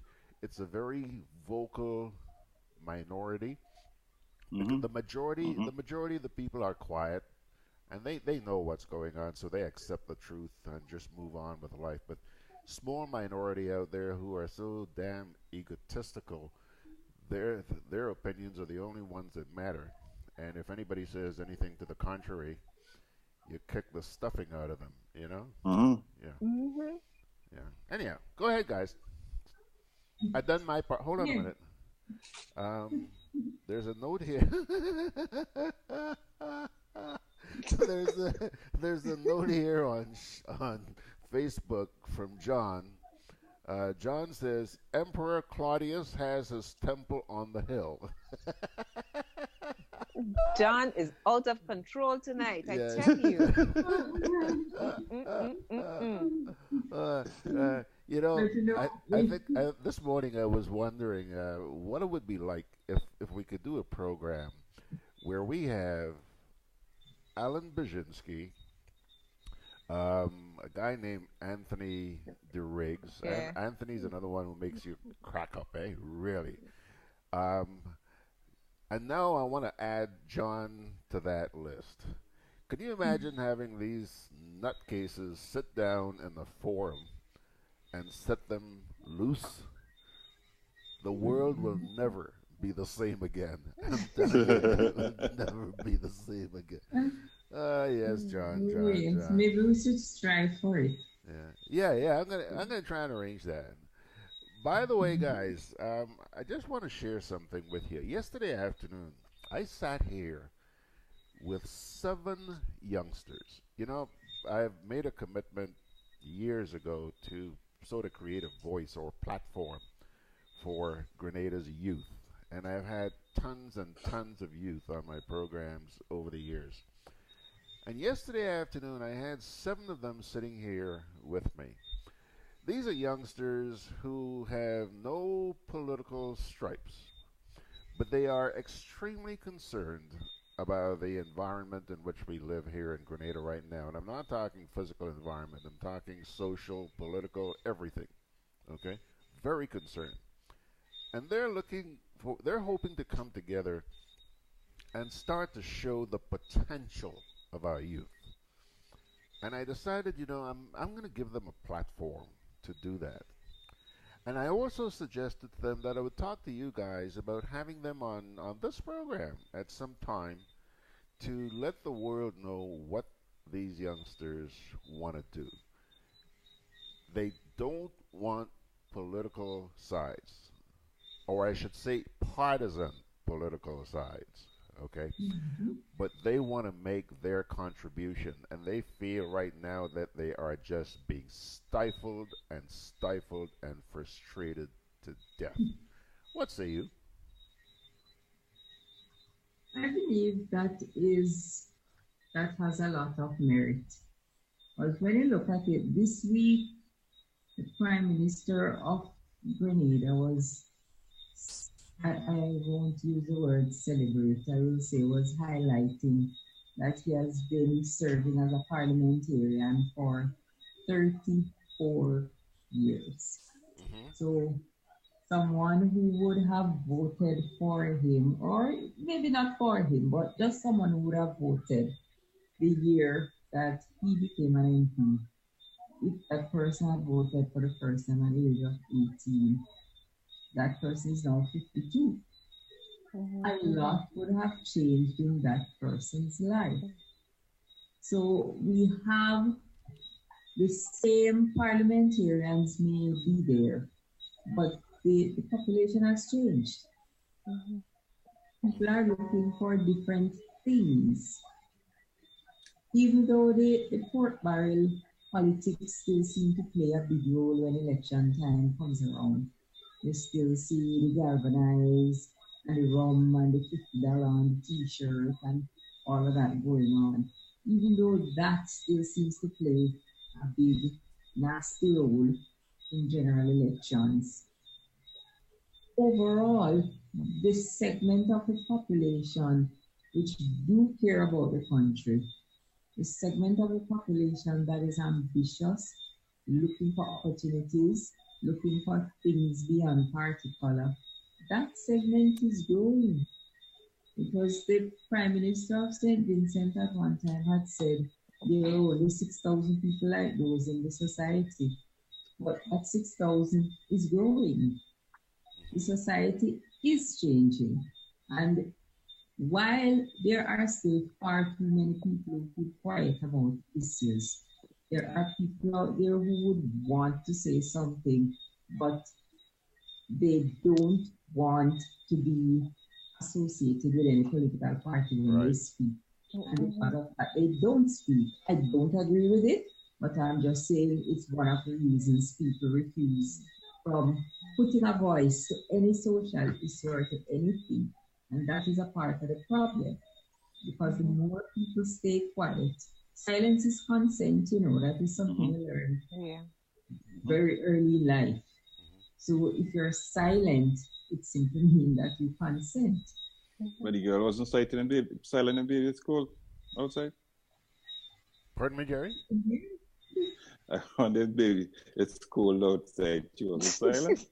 it's a very vocal minority. Mm-hmm. The majority of the people are quiet, and they know what's going on, so they accept the truth and just move on with life. But small minority out there who are so damn egotistical, their opinions are the only ones that matter. And if anybody says anything to the contrary, you kick the stuffing out of them, Mm-hmm. Yeah. Mm-hmm. Yeah. Anyhow, go ahead, guys. I've done my part. Hold on a minute. There's a note here. there's a note here on Facebook from John. John says, Emperor Claudius has his temple on the hill. John is out of control tonight, I tell you. I think this morning I was wondering what it would be like if we could do a program where we have Alan Baczynski, a guy named Anthony DeRiggs. Yeah. Anthony's another one who makes you crack up, really. And now I want to add John to that list. Can you imagine having these nutcases sit down in the forum and set them loose? The world will never be the same again. I'm telling you, it will never be the same again. Yes, John. Maybe we should strive for it. Yeah. I'm gonna try and arrange that. By the way, guys, I just want to share something with you. Yesterday afternoon, I sat here with 7 youngsters. I've made a commitment years ago to sort of create a voice or platform for Grenada's youth. And I've had tons and tons of youth on my programs over the years. And yesterday afternoon, I had 7 of them sitting here with me. These are youngsters who have no political stripes, but they are extremely concerned about the environment in which we live here in Grenada right now. And I'm not talking physical environment, I'm talking social, political, everything. Okay? Very concerned. And they're hoping to come together and start to show the potential of our youth. And I decided, I'm going to give them a platform to do that. And I also suggested to them that I would talk to you guys about having them on this program at some time to let the world know what these youngsters want to do. They don't want political sides, or I should say partisan political sides. Okay, but they want to make their contribution, and they feel right now that they are just being stifled and frustrated to death. What say you? I believe that has a lot of merit. But when you look at it, this week, the Prime Minister of Grenada was, I won't use the word celebrate, I will say was highlighting that he has been serving as a parliamentarian for 34 years. So someone who would have voted for him, or maybe not for him, but just someone who would have voted the year that he became an MP, if that person had voted for the first time at the age of 18, that person is now 52. A lot would have changed in that person's life. So we have the same parliamentarians may be there, but the population has changed. People are looking for different things. Even though the pork barrel politics still seem to play a big role when election time comes around. You still see the galvanized and the rum and the $50 and the t-shirt and all of that going on. Even though that still seems to play a big, nasty role in general elections. Overall, this segment of the population which do care about the country, the segment of the population that is ambitious, looking for opportunities, looking for things beyond party color, that segment is growing. Because the Prime Minister of St. Vincent at one time had said there are only 6,000 people like those in the society. But that 6,000 is growing. The society is changing. And while there are still far too many people who keep quiet about issues, there are people out there who would want to say something, but they don't want to be associated with any political party when they speak. And because of that, they don't speak. I don't agree with it, but I'm just saying it's one of the reasons people refuse from putting a voice to any social issue or to anything. And that is a part of the problem. Because the more people stay quiet, silence is consent, you know, that is something we learn very early in life. So if you're silent, it simply means that you consent. But the girl wasn't silent in baby at school outside? Pardon me, Jerry? I wanted baby. It's cold outside. She wasn't silent.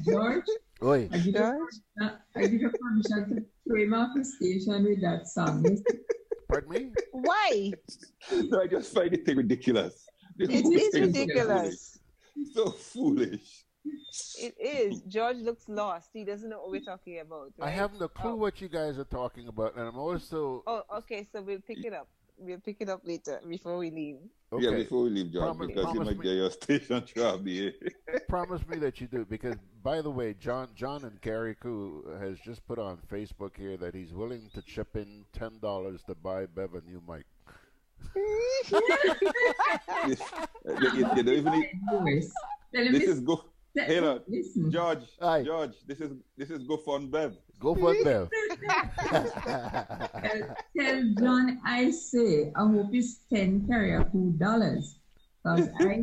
George? Oi. I give a permission to throw him off the station with that song. Pardon me? Why? No, I just find it ridiculous. It is ridiculous. So foolish. It is. George looks lost. He doesn't know what we're talking about. Right? I have no clue what you guys are talking about, and I'm also... Oh, okay, so we'll pick it up. We'll pick it up later, before we leave. Okay. Yeah, before we leave, John, because you might get your station job here. Promise me that you do, because, by the way, John and CARICOM has just put on Facebook here that he's willing to chip in $10 to buy Bev a new mic. You don't even need... This is go. Hey, look, George. This is gofundme. Gofundme. Tell John I say I hope it's $10 CARICOM dollars, because I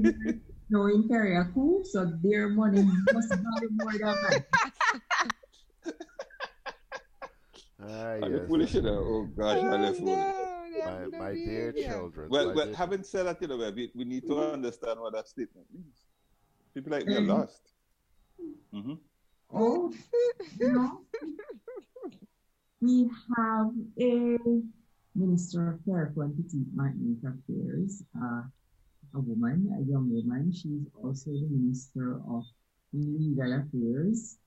know in CARICOM, so their money must be more than mine. Yes. Foolish, you know? Oh gosh, I left my dear children. Well, having said that, you know, we need to understand what that statement means. People like me are lost. Oh, no. We have a Minister of Clerical and Petite Martinique Affairs, a woman, a young woman. She's also the Minister of Legal Affairs,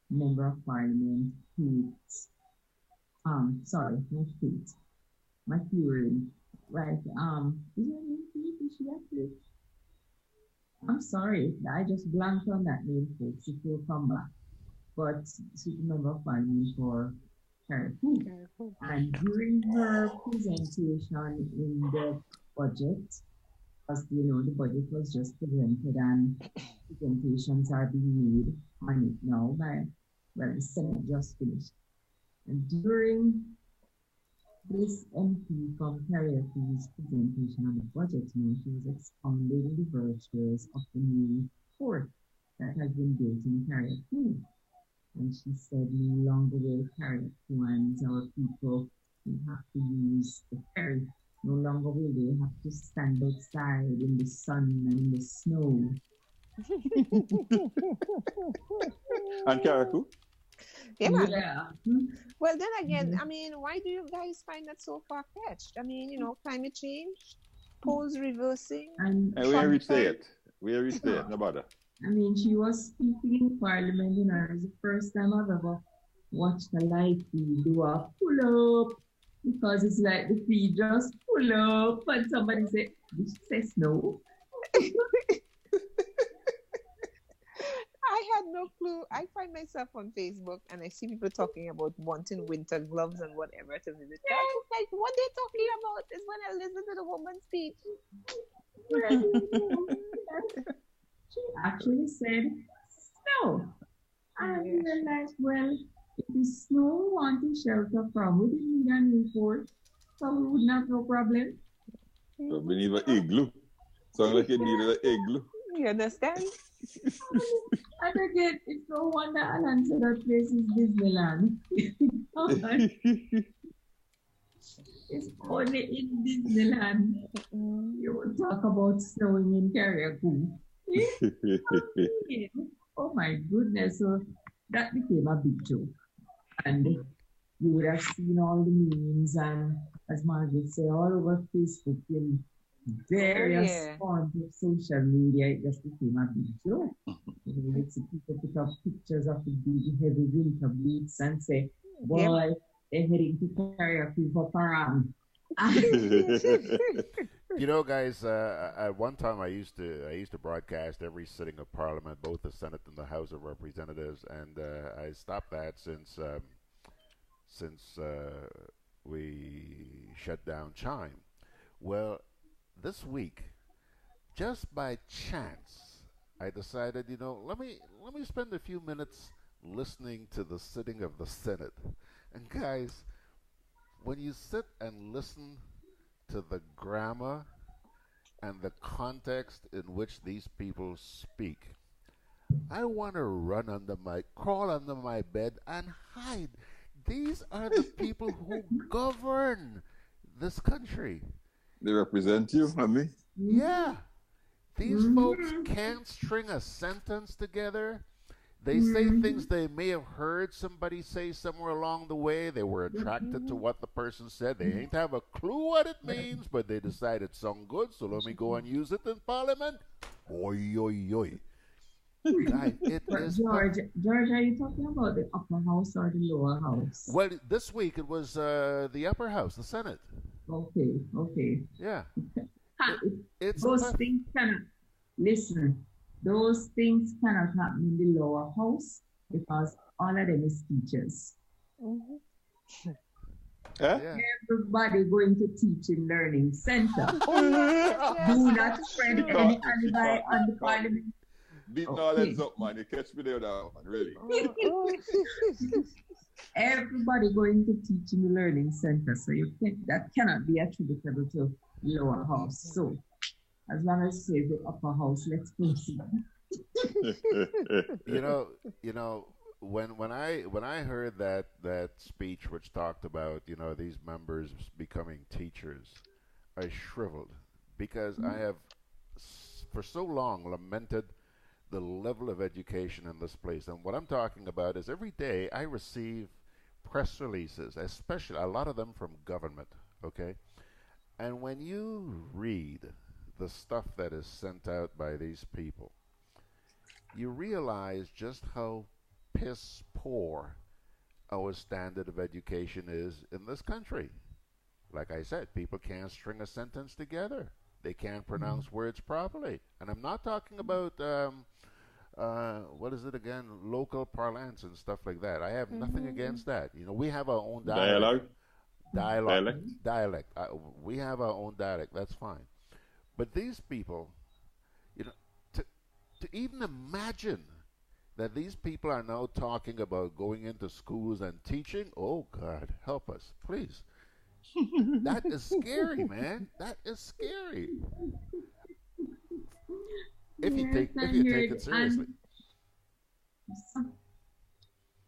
Member of Parliament, McLaurin. Right, is her name Pete? Is she that? I'm sorry, I just blanked on that name, folks. It will come back. But she's a member of parliament for CARICOM. And during her presentation in the budget, as you know, the budget was just presented and presentations are being made on it now by, well, the Senate just finished. And during this MP from CARICOM's presentation on the budget, she was expounding the virtues of the new court that has been built in CARICOM. And she said, no longer will CARICOMans, our people, who have to use the ferry. No longer will they have to stand outside in the sun and in the snow. And CARICOM? Yeah. Well, then again, I mean, why do you guys find that so far-fetched? I mean, you know, climate change, poles reversing. And where we say it? Where we say it? No bother. I mean, she was speaking in Parliament, you know, it was the first time I've ever watched a live feed do a pull-up because it's like the feet just pull up and somebody say, did she say snow? I had no clue. I find myself on Facebook and I see people talking about wanting winter gloves and whatever to visit. Like, what they're talking about is when I listen to the woman's speech. She actually said snow. And we were like, well, if the snow we want to shelter from, we didn't need a new fort, so we wouldn't have no problem. So we need an igloo. Sound like you needed an igloo. You understand? And again, it's no wonder Alan said that place is Disneyland. It's only in Disneyland you will talk about snowing in CARICOM. Oh my goodness. So that became a big joke. And you would have seen all the memes and, as Margaret said, all over Facebook and various forms of social media. It just became a big joke. You would see people put up pictures of the big heavy winter boots and say, boy, they're heading to CARICOM for Parang. You know, guys, at one time I used to broadcast every sitting of Parliament, both the Senate and the House of Representatives, and I stopped that since we shut down Chime. Well, this week, just by chance, I decided, you know, let me spend a few minutes listening to the sitting of the Senate. And guys, when you sit and listen to the grammar and the context in which these people speak, I want to crawl under my bed and hide. These are the people who govern this country. They represent you and me? Yeah. These folks can't string a sentence together. They say things they may have heard somebody say somewhere along the way. They were attracted to what the person said. They ain't have a clue what it means, but they decided it sound good, so let me go and use it in Parliament. Oi, oi, oi. Guy, George, are you talking about the upper house or the lower house? Well, this week it was the upper house, the Senate. Okay. Yeah. Those things cannot, listen, those things cannot happen in the lower house because all of them is teachers. Everybody going to teaching learning center. Do not spread any alibi on the Parliament. Beating all heads up, man. You catch me there with that one, really. Everybody going to teach in the learning center, so that cannot be attributable to lower house. So, as long as you say the upper house, let's proceed. you know, when I heard that speech which talked about these members becoming teachers, I shriveled because I have for so long lamented the level of education in this place. And what I'm talking about is every day I receive press releases, especially a lot of them from government, okay? And when you read the stuff that is sent out by these people, you realize just how piss poor our standard of education is in this country. Like I said, people can't string a sentence together. They can't pronounce words properly. And I'm not talking about what is it again? Local parlance and stuff like that. I have nothing against that. We have our own dialect. Dialect. We have our own dialect. That's fine. But these people, to even imagine that these people are now talking about going into schools and teaching, oh God, help us, please. That is scary, man. That is scary. If you take it seriously.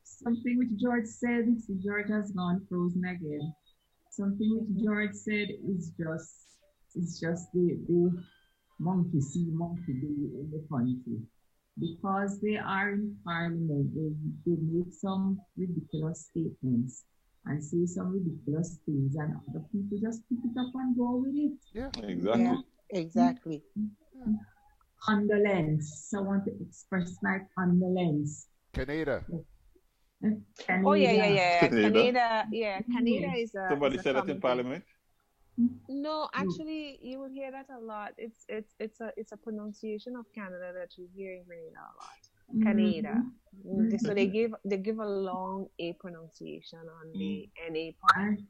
Something which George said, George has gone frozen again. Something which George said is just the monkey see, monkey do in the country. Because they are in Parliament, they make some ridiculous statements and say some ridiculous things, and other people just pick it up and go with it. Yeah, exactly. Yeah, exactly. Condolence. So I want to express my condolence. Grenada. Oh yeah. Canada. Canada is a. Somebody is a said that in common thing. Parliament. No, actually, you will hear that a lot. It's a pronunciation of Canada that you hear in Grenada a lot. Canada. So they give a long A pronunciation on the NA part.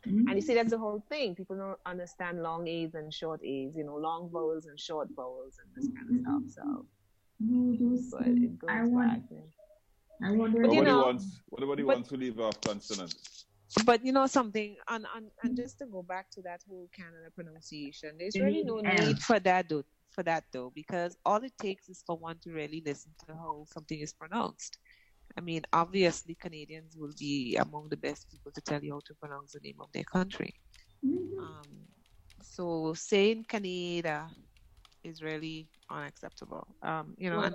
And you see, that's the whole thing. People don't understand long A's and short A's. Long vowels and short vowels and this kind of stuff. So, but it goes back. I wonder. What about the ones who leave off consonants? But something, and just to go back to that whole Canada pronunciation, there's really no need for that though, because all it takes is for one to really listen to how something is pronounced. I mean, obviously, Canadians will be among the best people to tell you how to pronounce the name of their country. So saying Canada is really unacceptable. And those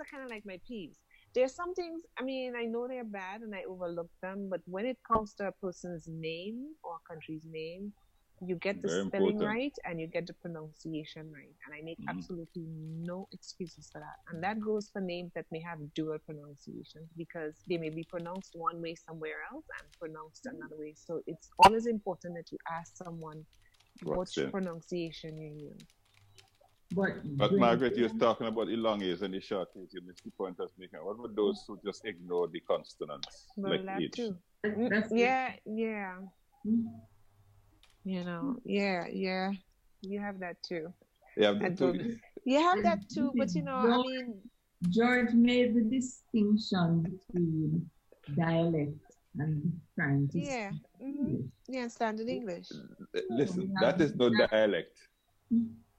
are kind of like my peeves. There's some things, I mean, I know they're bad and I overlook them, but when it comes to a person's name or a country's name, you get the spelling right and you get the pronunciation right. And I make absolutely no excuses for that. And that goes for names that may have dual pronunciations because they may be pronounced one way somewhere else and pronounced another way. So it's always important that you ask someone which pronunciation you use. But Margaret, you're talking about the long A's and the short A's. You missed the point I was making. What about those who just ignore the consonants? Well, like that H? too. Yeah. You have that too. Yeah, that too. You have that too, but I mean, George made the distinction between dialect and trying to speak. Standard English. Listen, that is no dialect.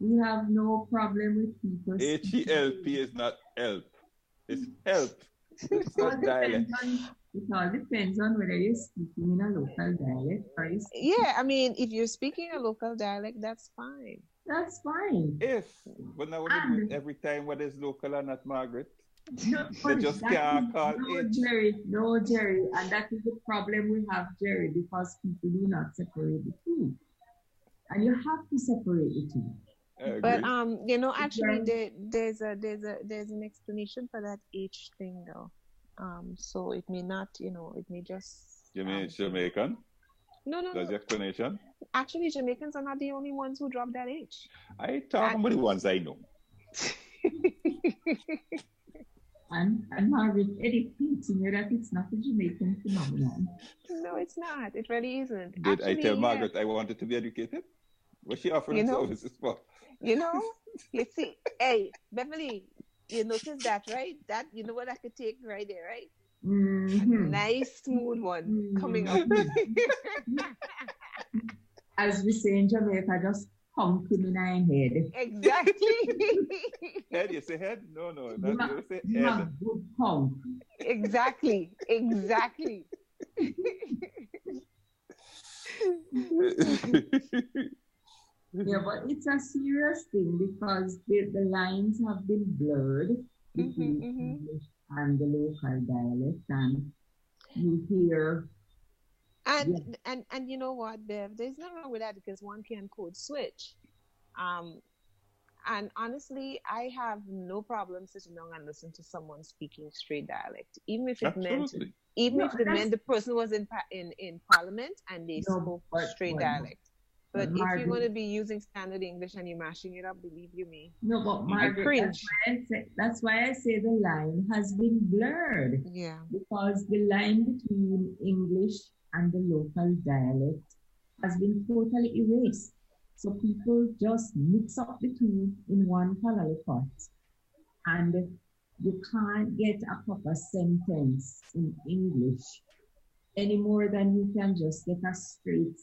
We have no problem with people. H-E-L-P is not help. It's help. It's not dialect. It all depends on whether you're speaking in a local dialect or I mean, if you're speaking a local dialect, that's fine. That's fine. But now every time what is local or not, Margaret? They just can't call it. No, Jerry. And that is the problem we have, Jerry, because people do not separate the two. And you have to separate the two. But actually, there's an explanation for that H thing though. So it may not, it may just. You mean Jamaican? No. That's the explanation. Actually, Jamaicans are not the only ones who drop that H. I talk about the ones I know. And Margaret educating you that it's not a Jamaican phenomenon. No, it's not. It really isn't. Did I tell Margaret I wanted to be educated? Was she offering services for? You see, hey, Beverly, you notice that, right? That, you know what I could take right there, right? Mm-hmm. A nice, smooth one coming up. As we say in Jamaica, just honk in my head. Exactly. Head, you say head? No, you say head. head. Good honk. Exactly. Yeah, but it's a serious thing because the lines have been blurred between English and the local dialect, and you hear. And you know what, Bev? There's nothing wrong with that because one can code switch. And honestly, I have no problem sitting down and listening to someone speaking straight dialect, even if it meant the person was in Parliament and they spoke straight dialect. But if you're going to be using standard English and you're mashing it up, believe you me. No, but Margaret, that's why I say the line has been blurred. Yeah. Because the line between English and the local dialect has been totally erased. So people just mix up the two in one parallel pot. And you can't get a proper sentence in English any more than you can just get a straight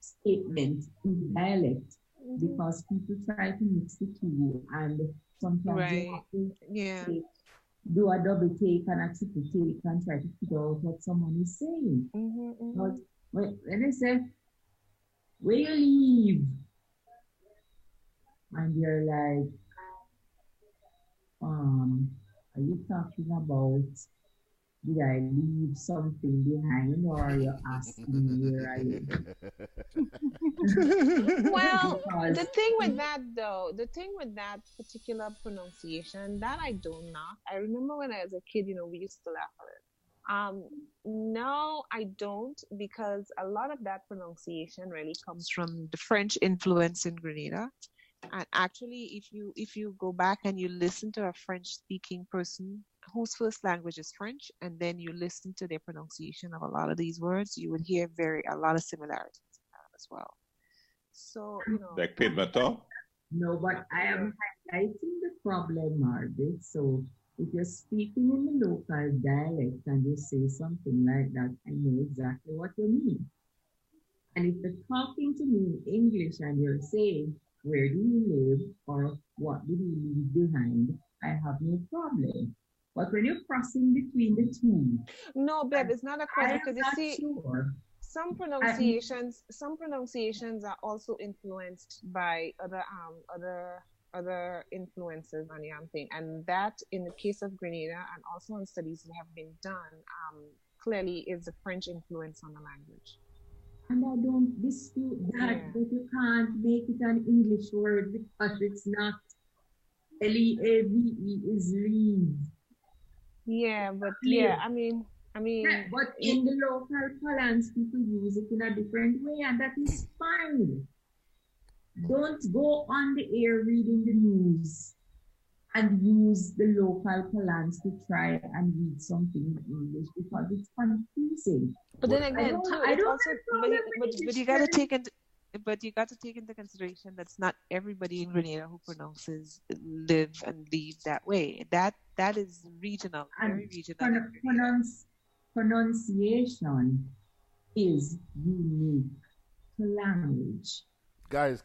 statement in dialect, because people try to mix the two, and sometimes you have to do a double take and a triple take and try to figure out what someone is saying. But when they say, where you leave? And you're like, are you talking about did I leave something behind, or are you asking where I am? Well, the thing with that particular pronunciation, that I don't knock. I remember when I was a kid, we used to laugh at it. No, I don't, because a lot of that pronunciation really comes from the French influence in Grenada. And actually, if you go back and you listen to a French-speaking person whose first language is French, and then you listen to their pronunciation of a lot of these words, you would hear a lot of similarities as well. So, like Pedmaton? No, but I am highlighting the problem, Margaret. So if you're speaking in the local dialect and you say something like that, I know exactly what you mean. And if you're talking to me in English and you're saying, where do you live, or what did you leave behind, I have no problem. But when you're crossing between the two, no, Bev, it's not a question, because you see, sure. some pronunciations are also influenced by other influences on the thing, and that, in the case of Grenada, and also in studies that have been done, clearly is the French influence on the language. And I don't dispute that, but you can't make it an English word because it's not. L-E-A-V-E is leave. Yeah, but I mean. But in the local parlance, people use it in a different way, and that is fine. Don't go on the air reading the news and use the local parlance to try and read something in English, because it's confusing. But then again, you got to take into consideration that's not everybody in Grenada who pronounces live and leave that way. That is regional, very regional. Pronunciation is unique to language. Guys.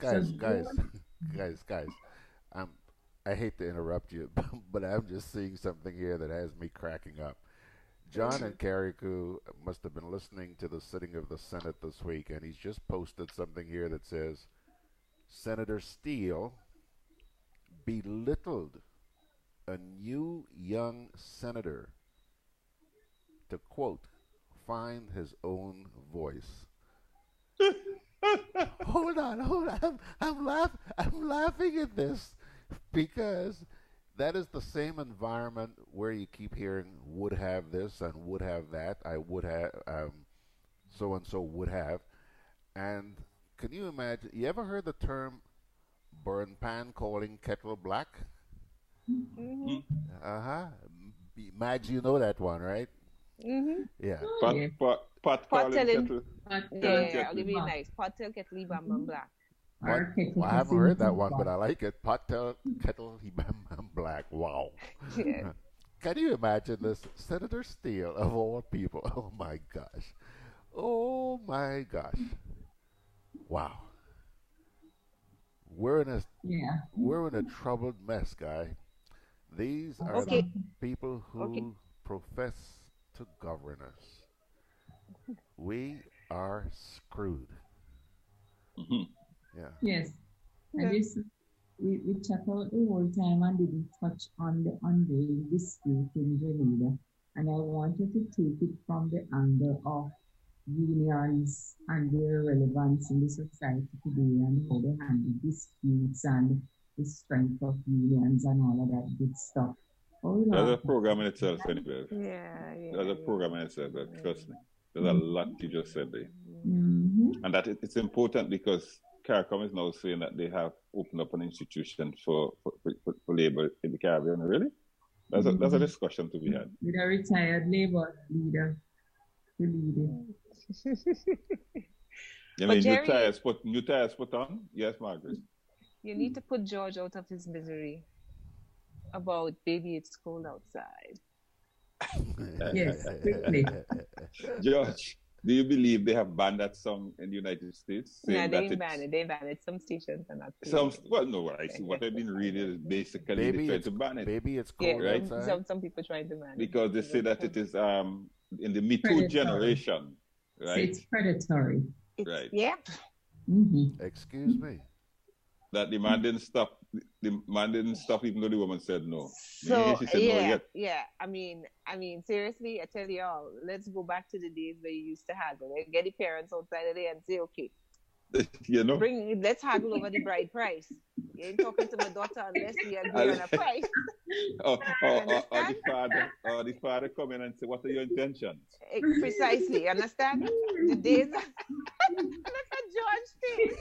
I hate to interrupt you, but I'm just seeing something here that has me cracking up. John and CARICOM must have been listening to the sitting of the Senate this week, and he's just posted something here that says, Senator Steele belittled a new young senator to, quote, find his own voice. Hold on. I'm laughing at this because that is the same environment where you keep hearing would have this and would have that. I would have, so and so would have. And can you imagine? You ever heard the term burn pan calling kettle black? Mm-hmm. Madge, you know that one, right? Mm-hmm. Yeah. Pot telling. Yeah, it'll be nice. Pot tell kettle bam black. I haven't heard that one, but I like it. Pot tell kettle bam black. Wow. Yeah. Can you imagine this? Senator Steele, of all people. Oh my gosh. Wow. We're in a troubled mess, guy. These are the people who profess to govern us. We are screwed. Mm-hmm. Yeah. Yes. And this, we check out the whole time and didn't touch on the ongoing dispute in Grenada. And I wanted to take it from the angle of unions and their relevance in the society today, and how they handle disputes and the strength of unions and all of that good stuff. That's a program in itself, anyway. Yeah. That's a program in itself, trust me. There's a lot you just said there. Mm-hmm. And that it's important because CARICOM is now saying that they have opened up an institution for labor in the Caribbean. Really? That's a discussion to be had. With a retired labor leader to lead it. You mean Jerry, new tires put on? Yes, Margaret. You need to put George out of his misery about baby it's cold outside. Yes, quickly. George, do you believe they have banned that song in the United States? No, they banned it. They banned it. Some stations are not. I see. What I've been reading is basically they try to ban it. Baby, it's cold outside. Some people trying to ban it. Because they say that it is in the Me Too generation, right? So it's predatory. Right. Yeah. Mm-hmm. Excuse me. That the man didn't stop. The man didn't stop even though the woman said no. So she said no yet. yeah. I mean, seriously, I tell y'all, let's go back to the days where you used to haggle. Right? Get the parents outside of there and say, okay, you know, let's haggle over the bride price. You ain't talking to my daughter unless we agree on a price. or the father come in and say, what are your intentions? Precisely, understand? The days. Look at George thing.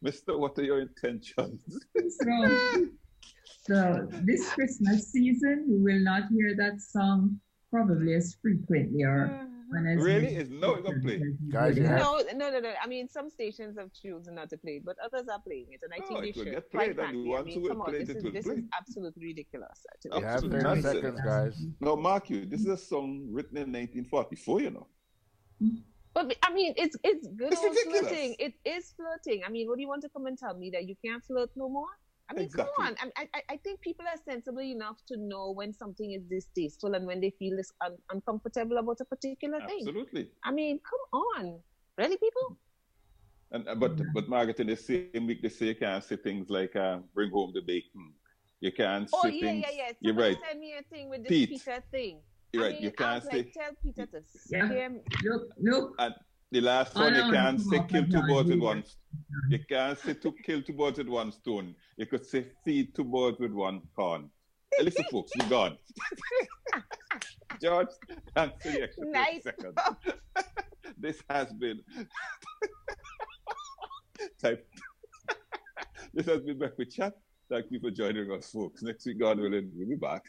Mister, what are your intentions? So this Christmas season, we will not hear that song probably as frequently or when as really is no it's not played. Guys, no. I mean, some stations have chosen not to play it, but others are playing it, and I think they should. Quite frankly, I mean, come on, this is absolutely ridiculous. You have 30 seconds, guys. No, mark you. This is a song written in 1944. You know. But I mean, it's good old flirting. It is flirting. I mean, what do you want to come and tell me that you can't flirt no more? I mean, exactly. Come on. I think people are sensible enough to know when something is distasteful and when they feel uncomfortable about a particular thing. Absolutely. I mean, come on. Really, people? But Margaret, in the same week, they say you can't say things like bring home the bacon. You can't say things. Yeah. You're right. Send me a thing with this Peter thing. You're right. You can't say. Tell Peter to Look. And the last one, you can't say kill two birds with one. You can't say to kill two birds with one stone. You could say feed two birds with one corn. Listen, folks, you're gone. George, thanks for the extra 30 seconds. This has been This has been Mek We Chat. Thank you for joining us, folks. Next week, God willing, we'll be back.